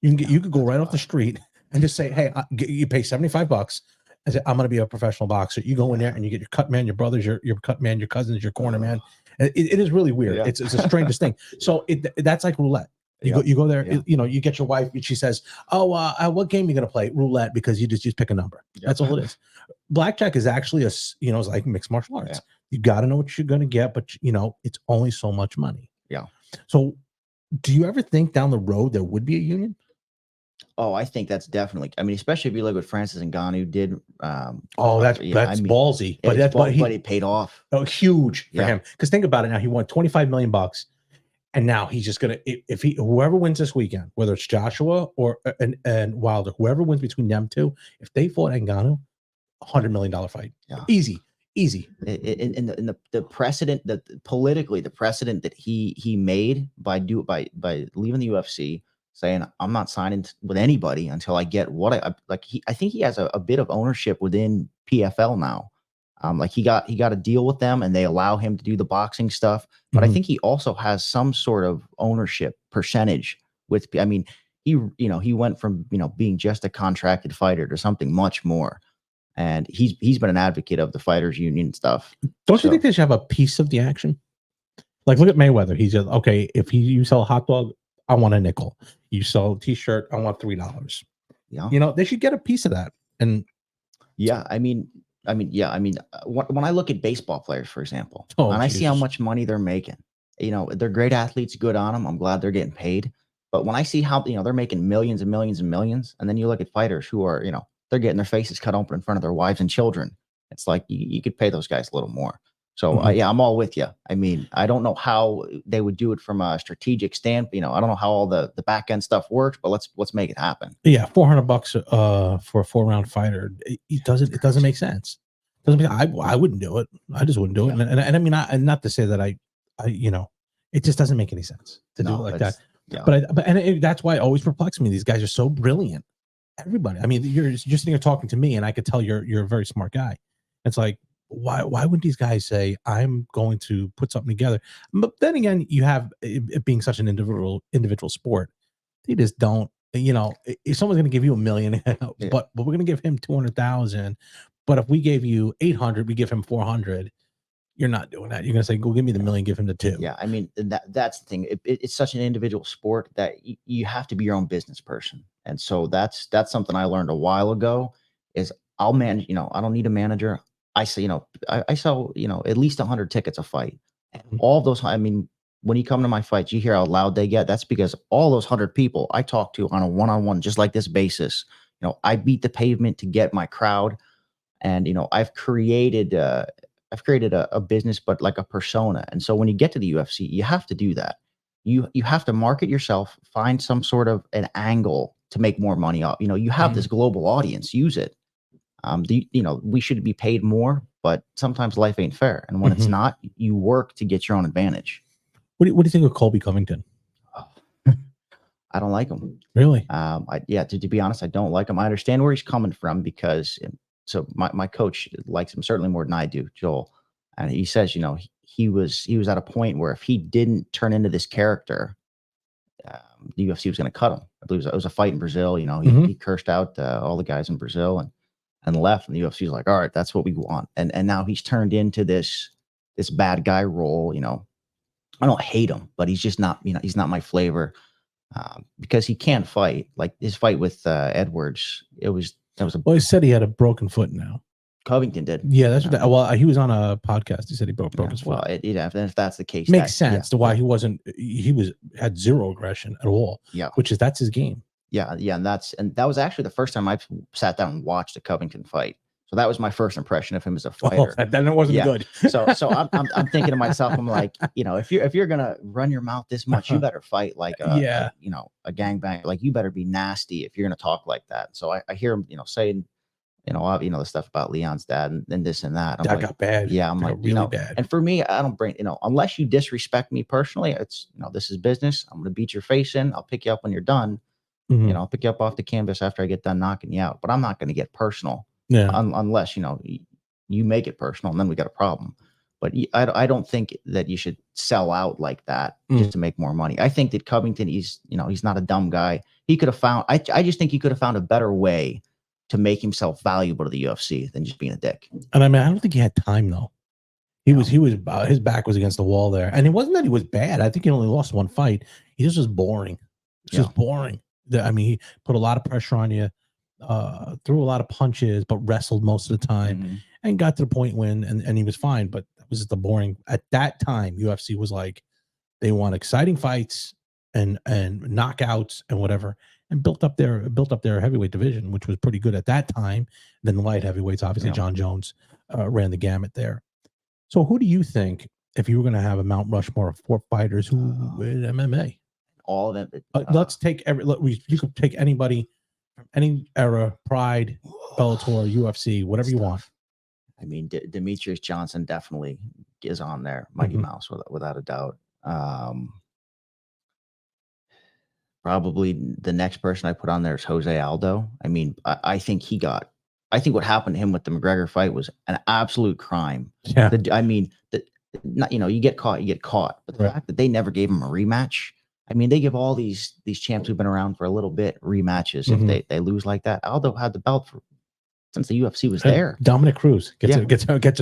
You could go right off the street and just say, hey, you pay $75 and say, I'm going to be a professional boxer. You go in there and you get your cut man, your brothers, your cut man, your cousins, your corner man. It is really weird. Yeah. It's a strangest thing. So that's like roulette. You go there, you get your wife and she says, what game are you going to play? Roulette, because you just pick a number. Yep. That's all it is. Blackjack is actually it's like mixed martial arts. Yeah. You got to know what you're going to get, but it's only so much money. Yeah. So do you ever think down the road there would be a union? Oh, I think that's definitely. I mean, especially if you look what Francis Ngannou did. That's ballsy, but it paid off. Oh, huge for him. Because think about it now. He won $25 million, and now he's just gonna whoever wins this weekend, whether it's Joshua or and Wilder, whoever wins between them two, if they fought Ngannou, $100 million fight, easy. In the precedent that politically, the precedent that he made by leaving the UFC. Saying I'm not signing with anybody until I get what I like. I think he has a bit of ownership within PFL now. Like he got a deal with them, and they allow him to do the boxing stuff. But I think he also has some sort of ownership percentage with. I mean, he went from being just a contracted fighter to something much more, and he's been an advocate of the fighters union stuff. Don't you think they should have a piece of the action? Like, look at Mayweather. He's just okay. If you sell a hot dog, I want a nickel. You sell a t-shirt, I want $3. Yeah. You know, they should get a piece of that. And yeah, when I look at baseball players, for example, Oh, and I see how Jesus. much money they're making, they're great athletes, good on them. I'm glad they're getting paid. But when I see how, they're making millions and millions and millions, and then you look at fighters who are, they're getting their faces cut open in front of their wives and children. It's like you could pay those guys a little more. So yeah, I'm all with you. I mean, I don't know how they would do it from a strategic standpoint. I don't know how all the back end stuff works, but let's make it happen. Yeah, $400 for a 4-round fighter. It doesn't make sense. Doesn't make, I wouldn't do it. I just wouldn't do it. And I mean, and not to say that I it just doesn't make any sense to do it like that. Yeah. But that's why it always perplexes me. These guys are so brilliant. Everybody. I mean, you're sitting here talking to me, and I could tell you're a very smart guy. It's like, why wouldn't these guys say, I'm going to put something together? But then again, you have it being such an individual sport. They just don't. If someone's going to give you $1 million, but we're going to give him 200,000. But if we gave you 800, we give him 400. You're not doing that. You're going to say, go give me the $1 million, give him the 2. Yeah, I mean, that's the thing. It's such an individual sport that you have to be your own business person. And so that's something I learned a while ago is I'll manage, I don't need a manager. I say, I sell, at least 100 tickets a fight. All of those, I mean, when you come to my fights, you hear how loud they get. That's because all those 100 people I talk to on a one-on-one, just like this basis, I beat the pavement to get my crowd. And, I've created a business, but like a persona. And so when you get to the UFC, you have to do that. You have to market yourself, find some sort of an angle to make more money off. You have this global audience, use it. We should be paid more, but sometimes life ain't fair. And when it's not, you work to get your own advantage. What do you think of Colby Covington? I don't like him. Really? To be honest, I don't like him. I understand where he's coming from because so my coach likes him certainly more than I do, Joel. And he says, he was at a point where if he didn't turn into this character, the UFC was going to cut him. I believe it was a fight in Brazil. He cursed out all the guys in Brazil and left. And the UFC was like, all right, that's what we want. And now he's turned into this bad guy role. I don't hate him, but he's just not, he's not my flavor because he can't fight. Like his fight with Edwards, Well, he said he had a broken foot now. Covington did. Yeah, that's what well, he was on a podcast. He said he broke his foot. Well, if that's the case, makes sense to why he had zero aggression at all. Yeah, that's his game. Yeah, and that was actually the first time I sat down and watched a Covington fight. So that was my first impression of him as a fighter. Then it wasn't good. so I'm thinking to myself, I'm like, if you're gonna run your mouth this much, you better fight like a gangbang. Like you better be nasty if you're gonna talk like that. So I hear him, saying, the stuff about Leon's dad and this and that. That got bad. Yeah, I'm like, really bad. And for me, I don't bring, unless you disrespect me personally, it's this is business. I'm gonna beat your face in. I'll pick you up when you're done. I'll pick you up off the canvas after I get done knocking you out. But I'm not gonna get personal. Yeah. Unless you make it personal, and then we got a problem. But I don't think that you should sell out like that just to make more money. I think that Covington, he's not a dumb guy. He could have found. I just think he could have found a better way to make himself valuable to the UFC than just being a dick. And I mean, I don't think he had time though. He was his back was against the wall there, and it wasn't that he was bad. I think he only lost one fight. He just was boring. Just boring. I mean, he put a lot of pressure on you. Threw a lot of punches, but wrestled most of the time and got to the point when and he was fine. But that was just the boring. At that time, UFC was like they want exciting fights and knockouts and whatever, and built up their heavyweight division, which was pretty good at that time. Then the light heavyweights, obviously, John Jones ran the gamut there. So who do you think, if you were going to have a Mount Rushmore of 4 fighters who in MMA? All of them. Let's take you could take anybody. Any era, Pride, Bellator, UFC, whatever you want. I mean, Demetrius Johnson definitely is on there. Mighty Mouse, without a doubt. Probably the next person I put on there is Jose Aldo. I mean, I think what happened to him with the McGregor fight was an absolute crime. Yeah. You get caught. But the fact that they never gave him a rematch. I mean, they give all these champs who've been around for a little bit rematches if they lose like that. Aldo had the belt since the UFC was there. Dominic Cruz gets a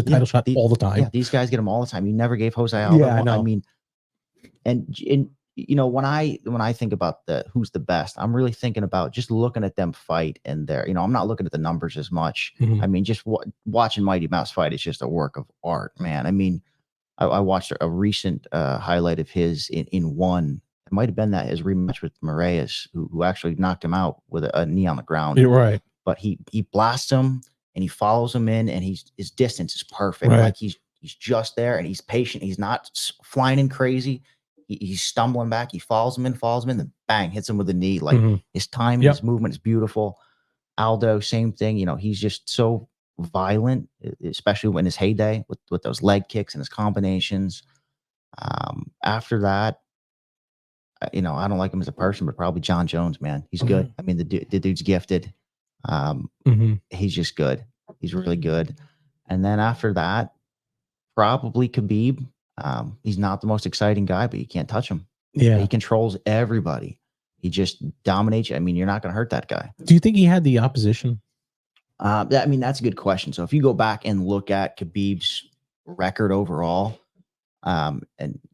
title shot all the time. Yeah, these guys get them all the time. You never gave Jose Aldo. Yeah, I know. I mean, and you know, when I think about who's the best, I'm really thinking about just looking at them fight and you know, I'm not looking at the numbers as much. Mhm. I mean, just watching Mighty Mouse fight is just a work of art, man. I mean, I watched a recent highlight of his in one. It might have been that his rematch with Moraes, who actually knocked him out with a knee on the ground. You're right. But he blasts him and he follows him in, and his distance is perfect. Right. Like he's just there, and he's patient. He's not flying in crazy. He's stumbling back. He follows him in, then bang, hits him with a knee. Like Mhm. his timing, Yep. his movement is beautiful. Aldo, same thing. You know, he's just so violent, especially in his heyday with those leg kicks and his combinations. After that, you know, I don't like him as a person, but probably John Jones, man. He's good. Mhm. I mean, the dude's gifted. Mhm. He's just good. He's really good. And then after that, probably Khabib. He's not the most exciting guy, but you can't touch him. Yeah. He controls everybody. He just dominates you. I mean, you're not going to hurt that guy. Do you think he had the opposition? I mean, that's a good question. So if you go back and look at Khabib's record overall, and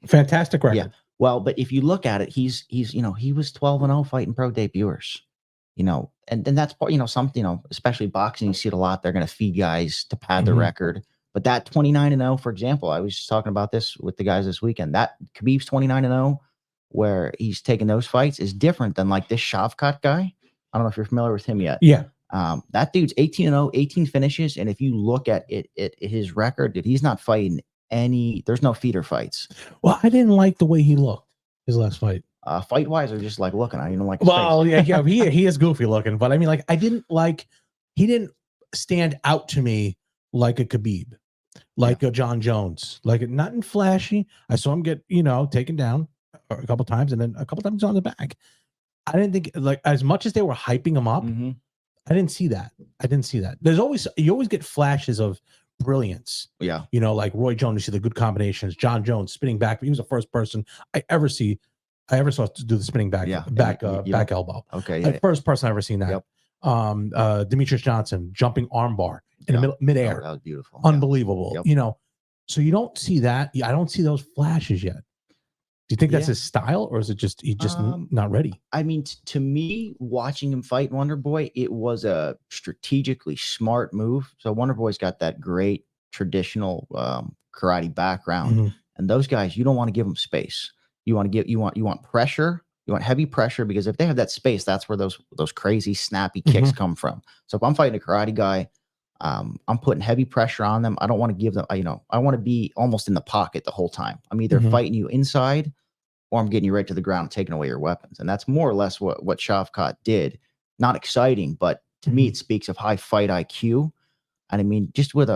Fantastic record. yeah, well, but if you look at it, he's you know, he was 12-0 fighting pro debuters, you know, and that's part, you know, something, you know, especially boxing, you see it a lot. They're going to feed guys to pad the Mhm. record. But that 29-0, for example, I was just talking about this with the guys this weekend. That Khabib's 29-0, where he's taking those fights, is different than like this Shavkat guy. I don't know if you're familiar with him yet. Yeah. That dude's 18-0, 18 finishes, and if you look at his record, dude, he's not fighting there's no feeder fights. Well, I didn't like the way he looked his last fight. Fight wise, or just like looking, I don't like his Well, face. yeah, he is goofy looking, but I mean, like, he didn't stand out to me like a Khabib, like a John Jones, like nothing flashy. I saw him get, you know, taken down a couple times, and then a couple times on the back. I didn't think, like, as much as they were hyping him up, Mhm. I didn't see that. You always get flashes of brilliance. Yeah. You know, like Roy Jones, you see the good combinations. John Jones spinning back. He was the first person I ever saw to do the spinning back, Yeah. back Yep. elbow. Okay. The Yeah. first person I ever seen that. Yep. Demetrius Johnson jumping armbar in Yeah. the midair. That was beautiful. Unbelievable. Yep. You know, so you don't see that. I don't see those flashes yet. Do you think that's his style, or is it just he just not ready? I mean, to me, watching him fight Wonder Boy, it was a strategically smart move. So Wonder Boy's got that great traditional karate background, Mhm. and those guys, you don't want to give them space. You want pressure. You want heavy pressure, because if they have that space, that's where those crazy snappy kicks come from. So if I'm fighting a karate guy, I'm putting heavy pressure on them. I don't want to give them, you know, I want to be almost in the pocket the whole time. I'm either fighting you inside, or I'm getting you right to the ground and taking away your weapons. And that's more or less what Shavkat did. Not exciting, but to me, it speaks of high fight IQ. And I mean, just he's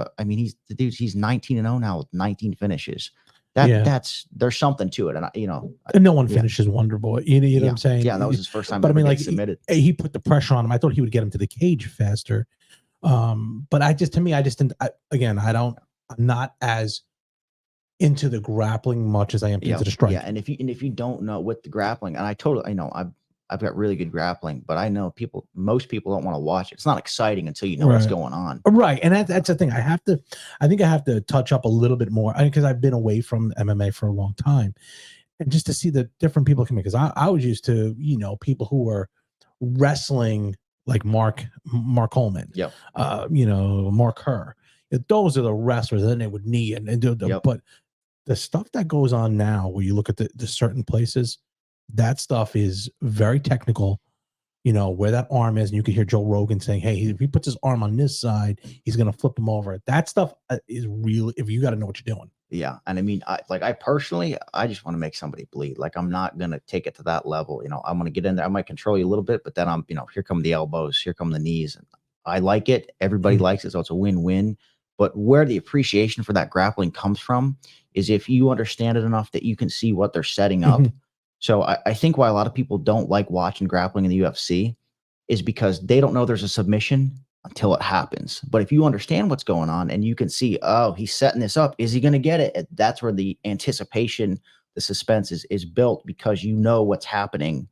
19-0 now with 19 finishes. There's something to it. And and no one finishes Wonder Boy. You know what I'm saying? Yeah, that was his first time. But I mean, like, submitted. He put the pressure on him. I thought he would get him to the cage faster. But I just didn't. I'm not as into the grappling much as I am into the striking. Yeah, and if you don't know with the grappling, and I know I've got really good grappling, but I know most people don't want to watch it. It's not exciting until you know what's going on. Right, and that's the thing. I think I have to touch up a little bit more, because I've been away from MMA for a long time, and just to see the different people come in, because I was used to, you know, people who were wrestling like Mark Coleman, you know, Mark Kerr. Those are the wrestlers, and then they would knee and do the but the stuff that goes on now, where you look at the certain places, that stuff is very technical. You know, where that arm is, and you can hear Joe Rogan saying, hey, if he puts his arm on this side, he's going to flip him over. That stuff is real. If you got to know what you're doing. Yeah. And I mean, I personally, I just want to make somebody bleed. Like, I'm not going to take it to that level. You know, I'm going to get in there. I might control you a little bit, but then here come the elbows, here come the knees. And I like it. Everybody likes it. So it's a win-win. But where the appreciation for that grappling comes from is if you understand it enough that you can see what they're setting up. So I think why a lot of people don't like watching grappling in the UFC is because they don't know there's a submission until it happens. But if you understand what's going on and you can see, oh, he's setting this up, is he going to get it? That's where the anticipation, the suspense is built, because you know what's happening.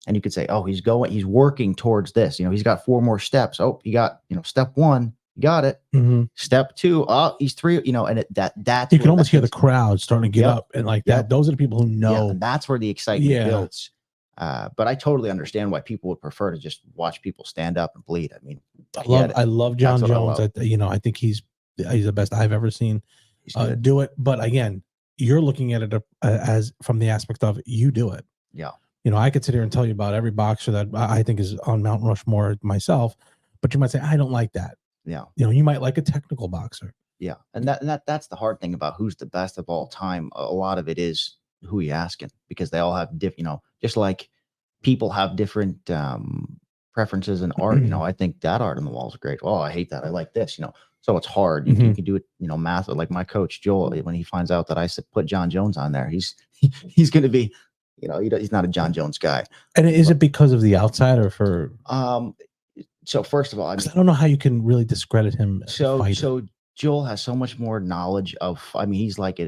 And you could say, oh, he's working towards this. You know, he's got 4 more steps. Oh, he got, step 1, You got it. Step 2, he's 3, and that's you can almost hear the crowd starting to get up and like that. Those are the people who know. And that's where the excitement builds. But I totally understand why people would prefer to just watch people stand up and bleed. I mean, I love John Jones. I think he's the best I've ever seen do it. But again, you're looking at it as from the aspect of you do it. Yeah. I could sit here and tell you about every boxer that I think is on Mount Rushmore myself, but you might say, I don't like that. Yeah. You might like a technical boxer. Yeah. And that's the hard thing about who's the best of all time. A lot of it is who you asking, because they all have different, just like people have different preferences in art. I think that art on the wall is great. Oh, I hate that. I like this, so it's hard. You can do it, math. Like my coach, Joel, when he finds out that I said put John Jones on there, he's going to be, he's not a John Jones guy. And is it because of the outside or for? So first of all, I don't know how you can really discredit him. So Joel has so much more knowledge of. He's like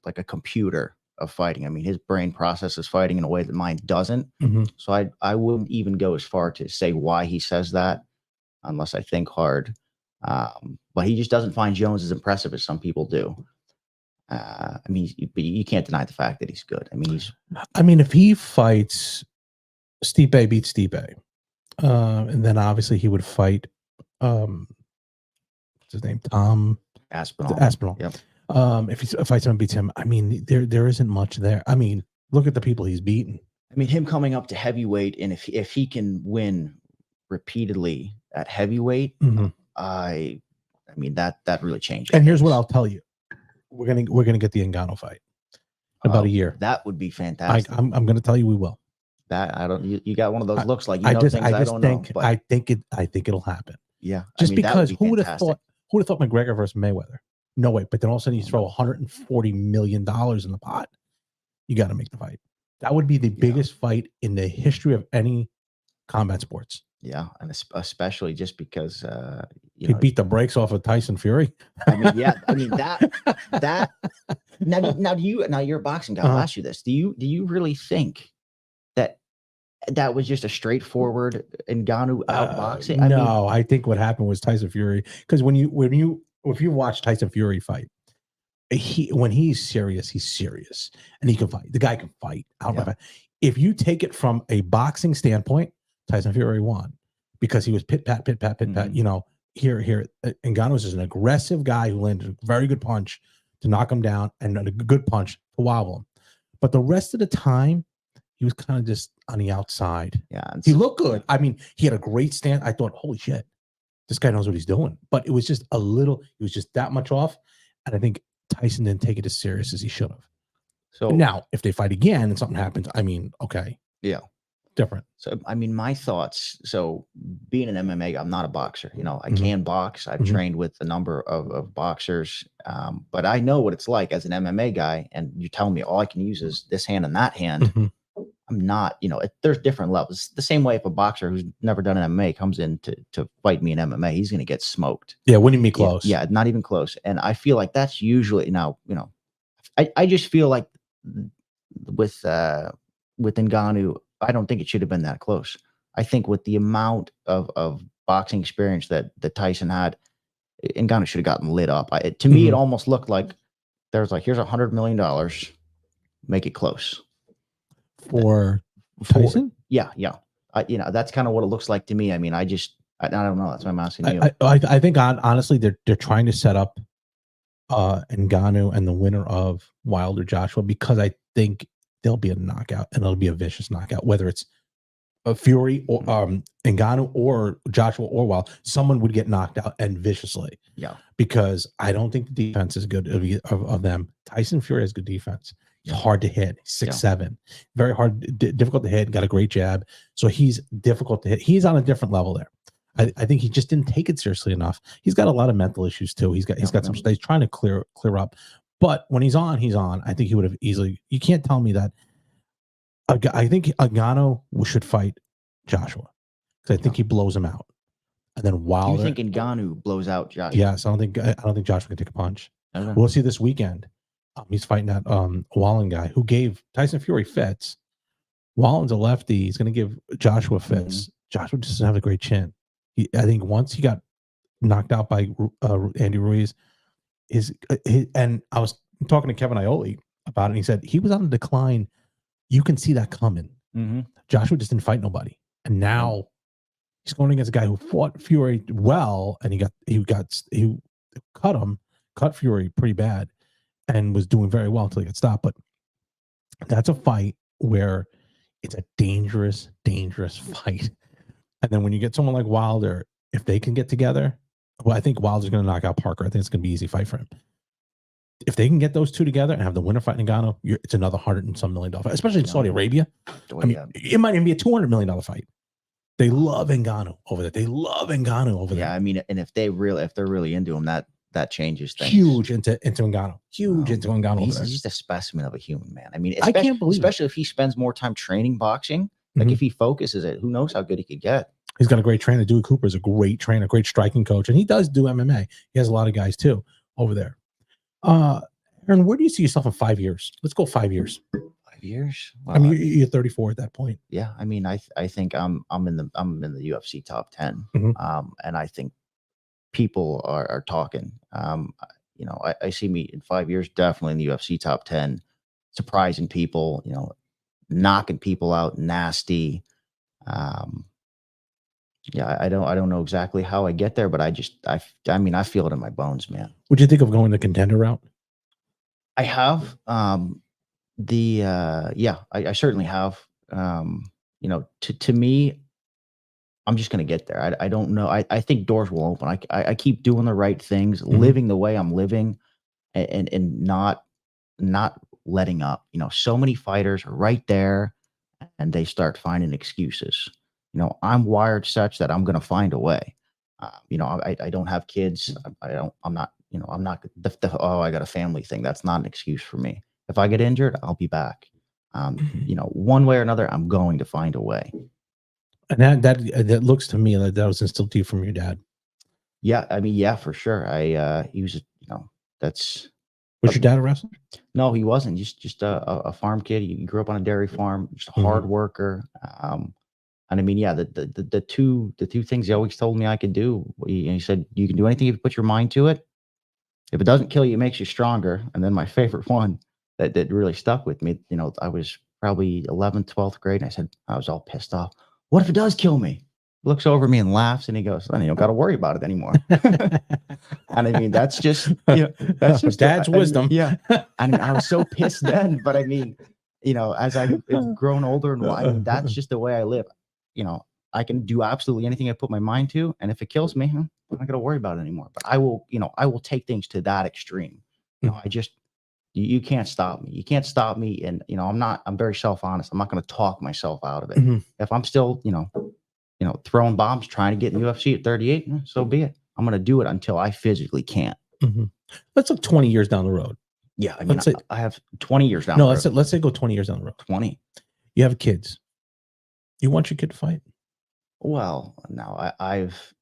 like a computer of fighting. His brain processes fighting in a way that mine doesn't. So I wouldn't even go as far to say why he says that, unless I think hard. But he just doesn't find Jones as impressive as some people do. You can't deny the fact that he's good. If he fights Stipe, beats Stipe, and then obviously he would fight what's his name, Tom Aspinall. Yep. If he fights him and beats him, there isn't much there. Look at the people he's beaten. Him coming up to heavyweight, and if he can win repeatedly at heavyweight, that really changed. And here's what I'll tell you: we're gonna get the Ngannou fight in about a year. That would be fantastic. I'm gonna tell you we will. That I don't. You got one of those looks like I think it'll happen. Yeah, just because who would have thought McGregor versus Mayweather? No way. But then all of a sudden you throw $140 million in the pot. You got to make the fight. That would be the biggest fight in the history of any combat sports. Yeah, and especially just because he beat the brakes off of Tyson Fury. That. Now you're a boxing guy. I'll ask you this: Do you really think that was just a straightforward Ngannou outboxing? No, I think what happened was Tyson Fury, because if you watch Tyson Fury fight, when he's serious, and he can fight. The guy can fight. If you take it from a boxing standpoint, Tyson Fury won because he was pit pat. Here, Ngannou is an aggressive guy who landed a very good punch to knock him down and a good punch to wobble him. But the rest of the time, he was kind of just on the outside. Yeah, he looked good. He had a great stand. I thought, holy shit, this guy knows what he's doing. But it was just that much off. And I think Tyson didn't take it as serious as he should have. So now, if they fight again and something happens, okay. Yeah. Different. So, my thoughts. So being an MMA, I'm not a boxer. I can box. I've trained with a number of boxers. But I know what it's like as an MMA guy. And you tell me all I can use is this hand and that hand. I'm not, there's different levels. The same way if a boxer who's never done an MMA comes in to fight me in MMA, he's going to get smoked. Yeah, wouldn't be close. Yeah, not even close. And I feel like that's usually I just feel like with Ngannou, I don't think it should have been that close. I think with the amount of boxing experience that Tyson had, Ngannou should have gotten lit up. To me, it almost looked like there's like, here's $100 million, make it close. For Tyson? Yeah. That's kind of what it looks like to me. I don't know. That's why I'm asking you. I think honestly, they're trying to set up Ngannou and the winner of Wilder Joshua, because I think there'll be a knockout, and it'll be a vicious knockout, whether it's a Fury or Ngannou or Joshua or Wilder. Someone would get knocked out, and viciously. Yeah. Because I don't think the defense is good of them. Tyson Fury has good defense. He's hard to hit. 6'7", very hard, difficult to hit. Got a great jab, so he's difficult to hit. He's on a different level there. I think he just didn't take it seriously enough. He's got a lot of mental issues too. He's got some stuff he's trying to clear up. But when he's on, he's on. I think he would have easily. You can't tell me that. I think Ngannou should fight Joshua, because I think he blows him out, and then Wilder. You think Ngannou blows out Joshua? Yes, I don't think Joshua can take a punch. Okay. We'll see this weekend. He's fighting that Wallen guy who gave Tyson Fury fits. Wallen's a lefty. He's going to give Joshua fits. Joshua just doesn't have a great chin. I think once he got knocked out by Andy Ruiz, and I was talking to Kevin Iole about it, and he said he was on a decline. You can see that coming. Mm-hmm. Joshua just didn't fight nobody, and now he's going against a guy who fought Fury well, and he cut Fury pretty bad, and was doing very well until he got stopped. But that's a fight where it's a dangerous, dangerous fight. And then when you get someone like Wilder, if they can get together, well, I think Wilder's going to knock out Parker. I think it's going to be an easy fight for him. If they can get those two together and have the winner fight Ngannou, it's another $100 and some million fight, especially in Saudi Arabia. I mean, it might even be a $200 million fight. They love Ngannou over there. They love Ngannou over there. Yeah, I mean, and if they're really into him, that changes things. Huge into Ngannou. Huge into Ngannou. He's just a specimen of a human, man. I mean, I can't believe especially if he spends more time training boxing. Like if he focuses it, who knows how good he could get. He's got a great trainer. Dewey Cooper is a great trainer, great striking coach, and he does do MMA. He has a lot of guys too over there. Aaron, where do you see yourself in 5 years? Let's go 5 years. 5 years? Well, I mean, you're 34 at that point. Yeah, I mean, I think I'm in the UFC top 10, and I think people are talking. You know, I see me in 5 years definitely in the UFC top 10, surprising people. You know, knocking people out nasty. Yeah, I don't know exactly how I get there, but I mean, I feel it in my bones, man. Would you think of going the contender route? I have. Yeah, I certainly have. You know, to me, I'm just gonna get there. I don't know. I think doors will open. I keep doing the right things, living the way I'm living, and not letting up. You know, so many fighters are right there, and they start finding excuses. You know, I'm wired such that I'm going to find a way. You know, I don't have kids. I'm not, you know, I'm not oh, I got a family thing. That's not an excuse for me. If I get injured, I'll be back. You know, one way or another, I'm going to find a way. And that looks to me like that was instilled to you from your dad. Yeah. I mean, yeah, for sure. He was, you know, was your dad a wrestler? No, he wasn't. Just a farm kid. He grew up on a dairy farm, just a hard worker. And I mean, yeah, the two things he always told me I could do. He said, you can do anything if you put your mind to it. If it doesn't kill you, it makes you stronger. And then my favorite one that really stuck with me, you know, I was probably 11th, 12th grade. And I was all pissed off. What if it does kill me? He looks over at me and laughs, and he goes, then you don't got to worry about it anymore. And I mean, that's just, you know, that's just dad's wisdom. Yeah. And I was so pissed then, but I mean, you know, as I've grown older and I mean, that's just the way I live. You know, I can do absolutely anything I put my mind to. And if it kills me, I'm not going to worry about it anymore. But I will take things to that extreme. You know, you can't stop me. You can't stop me. And, you know, I'm very self-honest. I'm not going to talk myself out of it. If I'm still, you know, throwing bombs, trying to get in the UFC at 38, so be it. I'm going to do it until I physically can't. Let's look 20 years down the road. Yeah. I mean, I have 20 years down the road. No, let's say go 20 years down the road. 20. You have kids. You want your kid to fight? Well, no, I've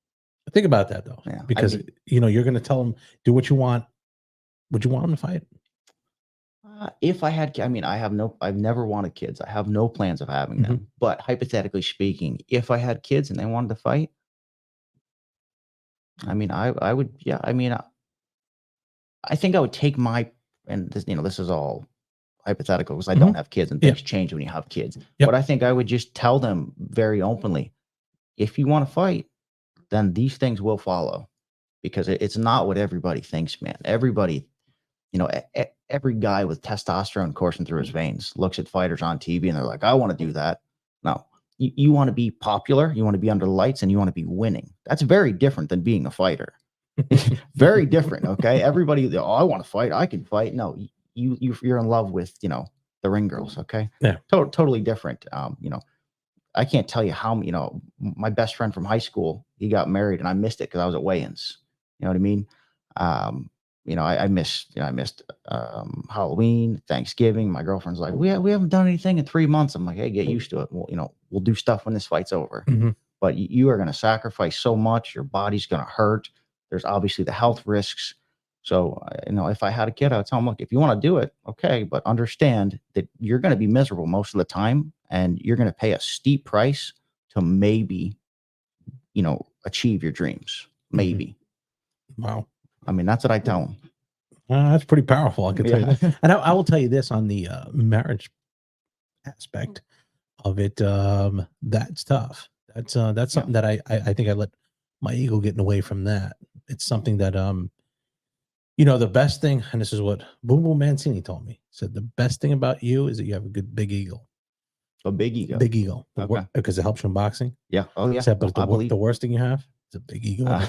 think about that though, because you know you're going to tell them do what you want. Would you want them to fight? If I had, I mean, I've never wanted kids. I have no plans of having them. But hypothetically speaking, if I had kids and they wanted to fight, I mean, I would, yeah. I mean, I think I would take and this, you know, this is all hypothetical because I don't have kids and things change when you have kids. But I think I would just tell them very openly, if you want to fight, then these things will follow, because it's not what everybody thinks, man. Everybody, you know, every guy with testosterone coursing through his veins looks at fighters on TV and they're like, I want to do that. No, you want to be popular, you want to be under the lights, and you want to be winning. That's very different than being a fighter. Very different. Okay. Everybody, oh, I want to fight. I can fight. No, you're in love with, you know, the ring girls. Okay. Yeah. Totally different. You know, I can't tell you how, you know, my best friend from high school, he got married and I missed it because I was at weigh-ins. You know what I mean? You know, I missed Halloween, Thanksgiving. My girlfriend's like, we haven't done anything in 3 months. I'm like, hey, get used to it. Well, you know, we'll do stuff when this fight's over. But you are going to sacrifice so much. Your body's going to hurt. There's obviously the health risks. So, you know, if I had a kid, I would tell him, look, if you want to do it, okay, but understand that you're going to be miserable most of the time, and you're going to pay a steep price to maybe, you know, achieve your dreams. Maybe. Wow. I mean, that's what I tell them. That's pretty powerful. I can tell you that. And I will tell you this on the marriage aspect of it. That's tough. That's something that I think I let my ego get away from that. It's something that the best thing, and this is what Boom Boom Mancini told me. He said the best thing about you is that you have a good big ego. A big ego. Big ego. Okay. Because it helps you in boxing. Yeah. Oh yeah. Said, but the worst thing you have is a big ego.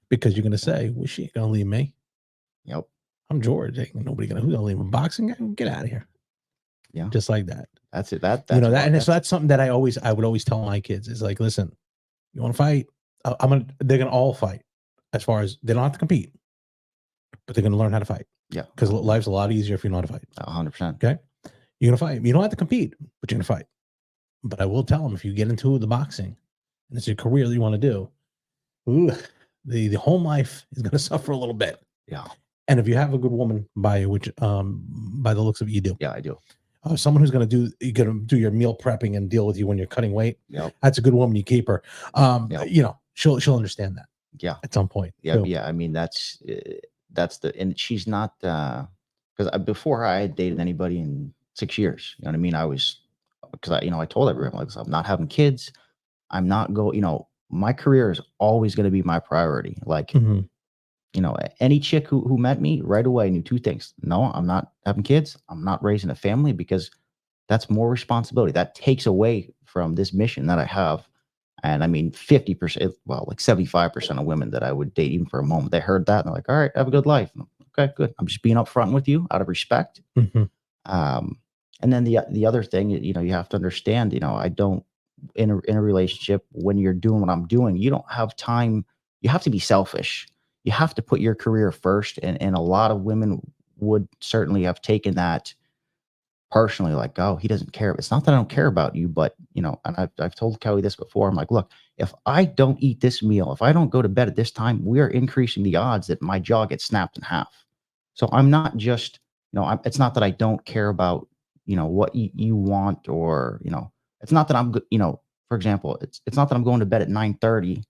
Because you're gonna say, well, she ain't gonna leave me. Yep. I'm George. Ain't nobody who's gonna leave him boxing? Get out of here. Yeah. Just like that. That's it. So that's something that I would always tell my kids is like, listen, you want to fight? They're gonna all fight. As far as they don't have to compete, but they're gonna learn how to fight. Yeah. Because life's a lot easier if you know how to fight. 100%. Okay. You're gonna fight. You don't have to compete, but you're gonna fight. But I will tell them if you get into the boxing and it's your career that you want to do, the home life is gonna suffer a little bit. Yeah. And if you have a good woman by you, which by the looks of it, you do. Yeah, I do. Someone who's going to do your meal prepping and deal with you when you're cutting weight. Yep. That's a good woman. You keep her. She'll understand that. Yeah. At some point. Yeah. So, yeah. I mean, that's and she's not, because before I had dated anybody in 6 years, you know what I mean? I told everyone, like, I'm not having kids. I'm not my career is always going to be my priority. Like, any chick who met me right away knew two things. No, I'm not having kids. I'm not raising a family, because that's more responsibility. That takes away from this mission that I have. And I mean, 50%, well, like 75% of women that I would date, even for a moment, they heard that and they're like, all right, have a good life. Okay, good. I'm just being upfront with you out of respect. And then the other thing, you have to understand, I don't, in a relationship, when you're doing what I'm doing, you don't have time. You have to be selfish. You have to put your career first. And a lot of women would certainly have taken that personally, like, oh, he doesn't care. It's not that I don't care about you, but, and I've told Kelly this before. I'm like, look, if I don't eat this meal, if I don't go to bed at this time, we are increasing the odds that my jaw gets snapped in half. So I'm not just, it's not that I don't care about, what you want, or, it's not that I'm, for example, it's not that I'm going to bed at 9:30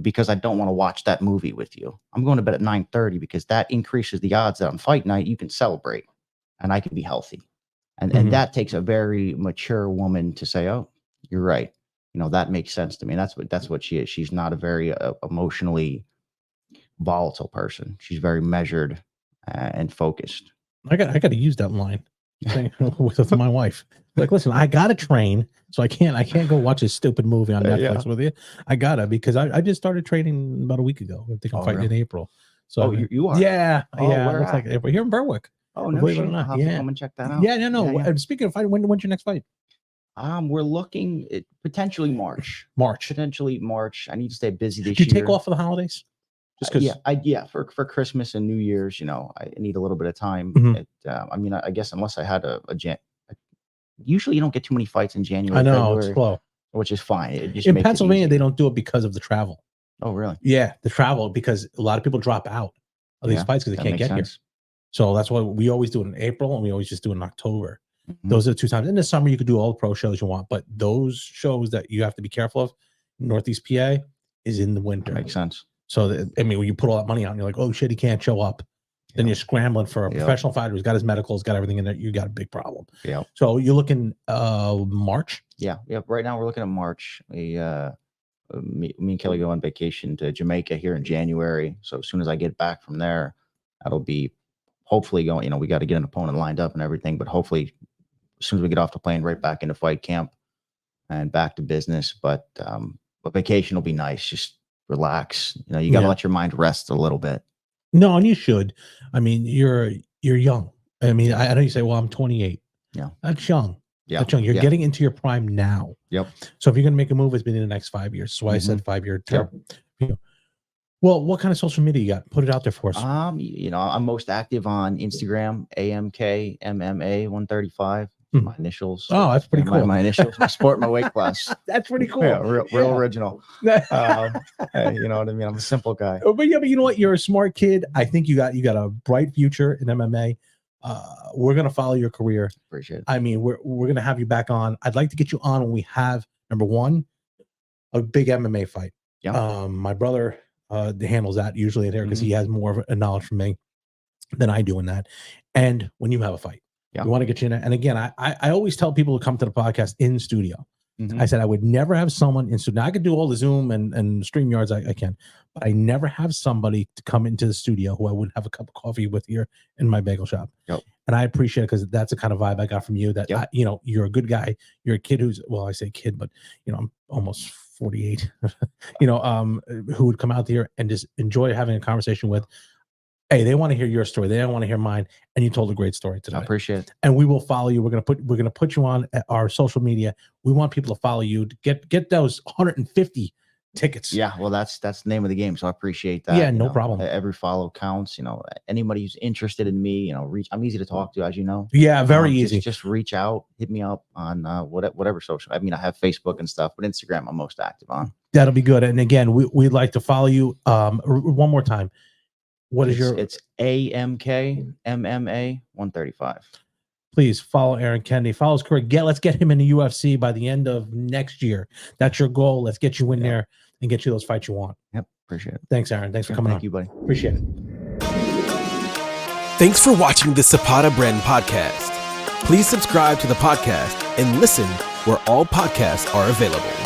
because I don't want to watch that movie with you. I'm going to bed at 9:30 because that increases the odds that on fight night you can celebrate and I can be healthy. And that takes a very mature woman to say, oh, you're right. That makes sense to me. And that's what she is. She's not a very emotionally volatile person. She's very measured and focused. I got to use that line with my wife. Like, listen, I got to train, so I can't go watch a stupid movie on Netflix with you. I gotta, because I just started training about a week ago. I think I'm fighting in April. So you are? Yeah. Oh, yeah. where Looks like April here in Berwick. Oh, no shit. I'll have to come and check that out. Yeah, no. And speaking of fighting, when's your next fight? We're looking at potentially March. Potentially March. I need to stay busy this year. Did you take off for the holidays? Just because for Christmas and New Year's, I need a little bit of time. I guess unless I had usually you don't get too many fights in January. I know, February, it's slow. Which is fine. It just in Pennsylvania, they don't do it because of the travel. Oh, really? Yeah, the travel, because a lot of people drop out of these fights because they can't get here. So that's why we always do it in April, and we always just do it in October. Those are the two times. In the summer, you could do all the pro shows you want, but those shows that you have to be careful of, Northeast PA, is in the winter. That makes sense. So, when you put all that money out and you're like, oh shit, he can't show up. Then you're scrambling for a professional fighter who's got his medicals, got everything in there. You got a big problem. Yeah. So you're looking March? Yeah. Right now we're looking at March. Me and Kelly go on vacation to Jamaica here in January. So as soon as I get back from there, that'll be hopefully going, we got to get an opponent lined up and everything, but hopefully as soon as we get off the plane, right back into fight camp and back to business. But vacation will be nice. Just relax. You got to let your mind rest a little bit. No, and you should. I mean, you're young. I mean, I know you say, well, I'm 28. Yeah. That's young. Yeah. That's young. You're getting into your prime now. Yep. So if you're going to make a move, it's been in the next 5 years. So I said 5 year term. Yep. Well, what kind of social media you got? Put it out there for us. I'm most active on Instagram, AMK MMA 135. My initials. Oh, that's pretty cool. My initials. My sport, my weight class. That's pretty cool. Yeah, real original. You know what I mean? I'm a simple guy. But you know what? You're a smart kid. I think you got a bright future in MMA. We're gonna follow your career. Appreciate it. I mean, we're gonna have you back on. I'd like to get you on when we have, number one, a big MMA fight. Yeah. My brother handles that usually there because he has more of a knowledge from me than I do in that. And when you have a fight, Yeah. we want to get you in there. And again, I always tell people to come to the podcast in studio. Mhm. I said I would never have someone in studio. Now, I could do all the Zoom and StreamYards I can, but I never have somebody to come into the studio who I wouldn't have a cup of coffee with here in my bagel shop. Yep. And I appreciate it because that's the kind of vibe I got from you. That Yep. you know, you're a good guy. You're a kid who's, well, I say kid, but you know, I'm almost 48. You know, who would come out here and just enjoy having a conversation with. Hey, they want to hear your story. They don't want to hear mine. And you told a great story today. I appreciate it. And we will follow you. We're gonna put you on our social media. We want people to follow you to get those 150 tickets. Yeah, well, that's the name of the game. So I appreciate that. Yeah, you no know. problem. Every follow counts. You know, anybody who's interested in me, you know, I'm easy to talk to, as you know. Yeah, very easy. Just reach out, hit me up on whatever social. I mean, I have Facebook and stuff, but Instagram I'm most active on. That'll be good. And again, we'd like to follow you. One more time. What is your? It's AMK MMA 135. Please follow Aaron Kennedy. Follow his career. Let's get him in the UFC by the end of next year. That's your goal. Let's get you in there and get you those fights you want. Yep, appreciate it. Thanks, Aaron. Thanks for coming on. Thank you, buddy. Appreciate it. Thanks for watching the Zapata Brand podcast. Please subscribe to the podcast and listen where all podcasts are available.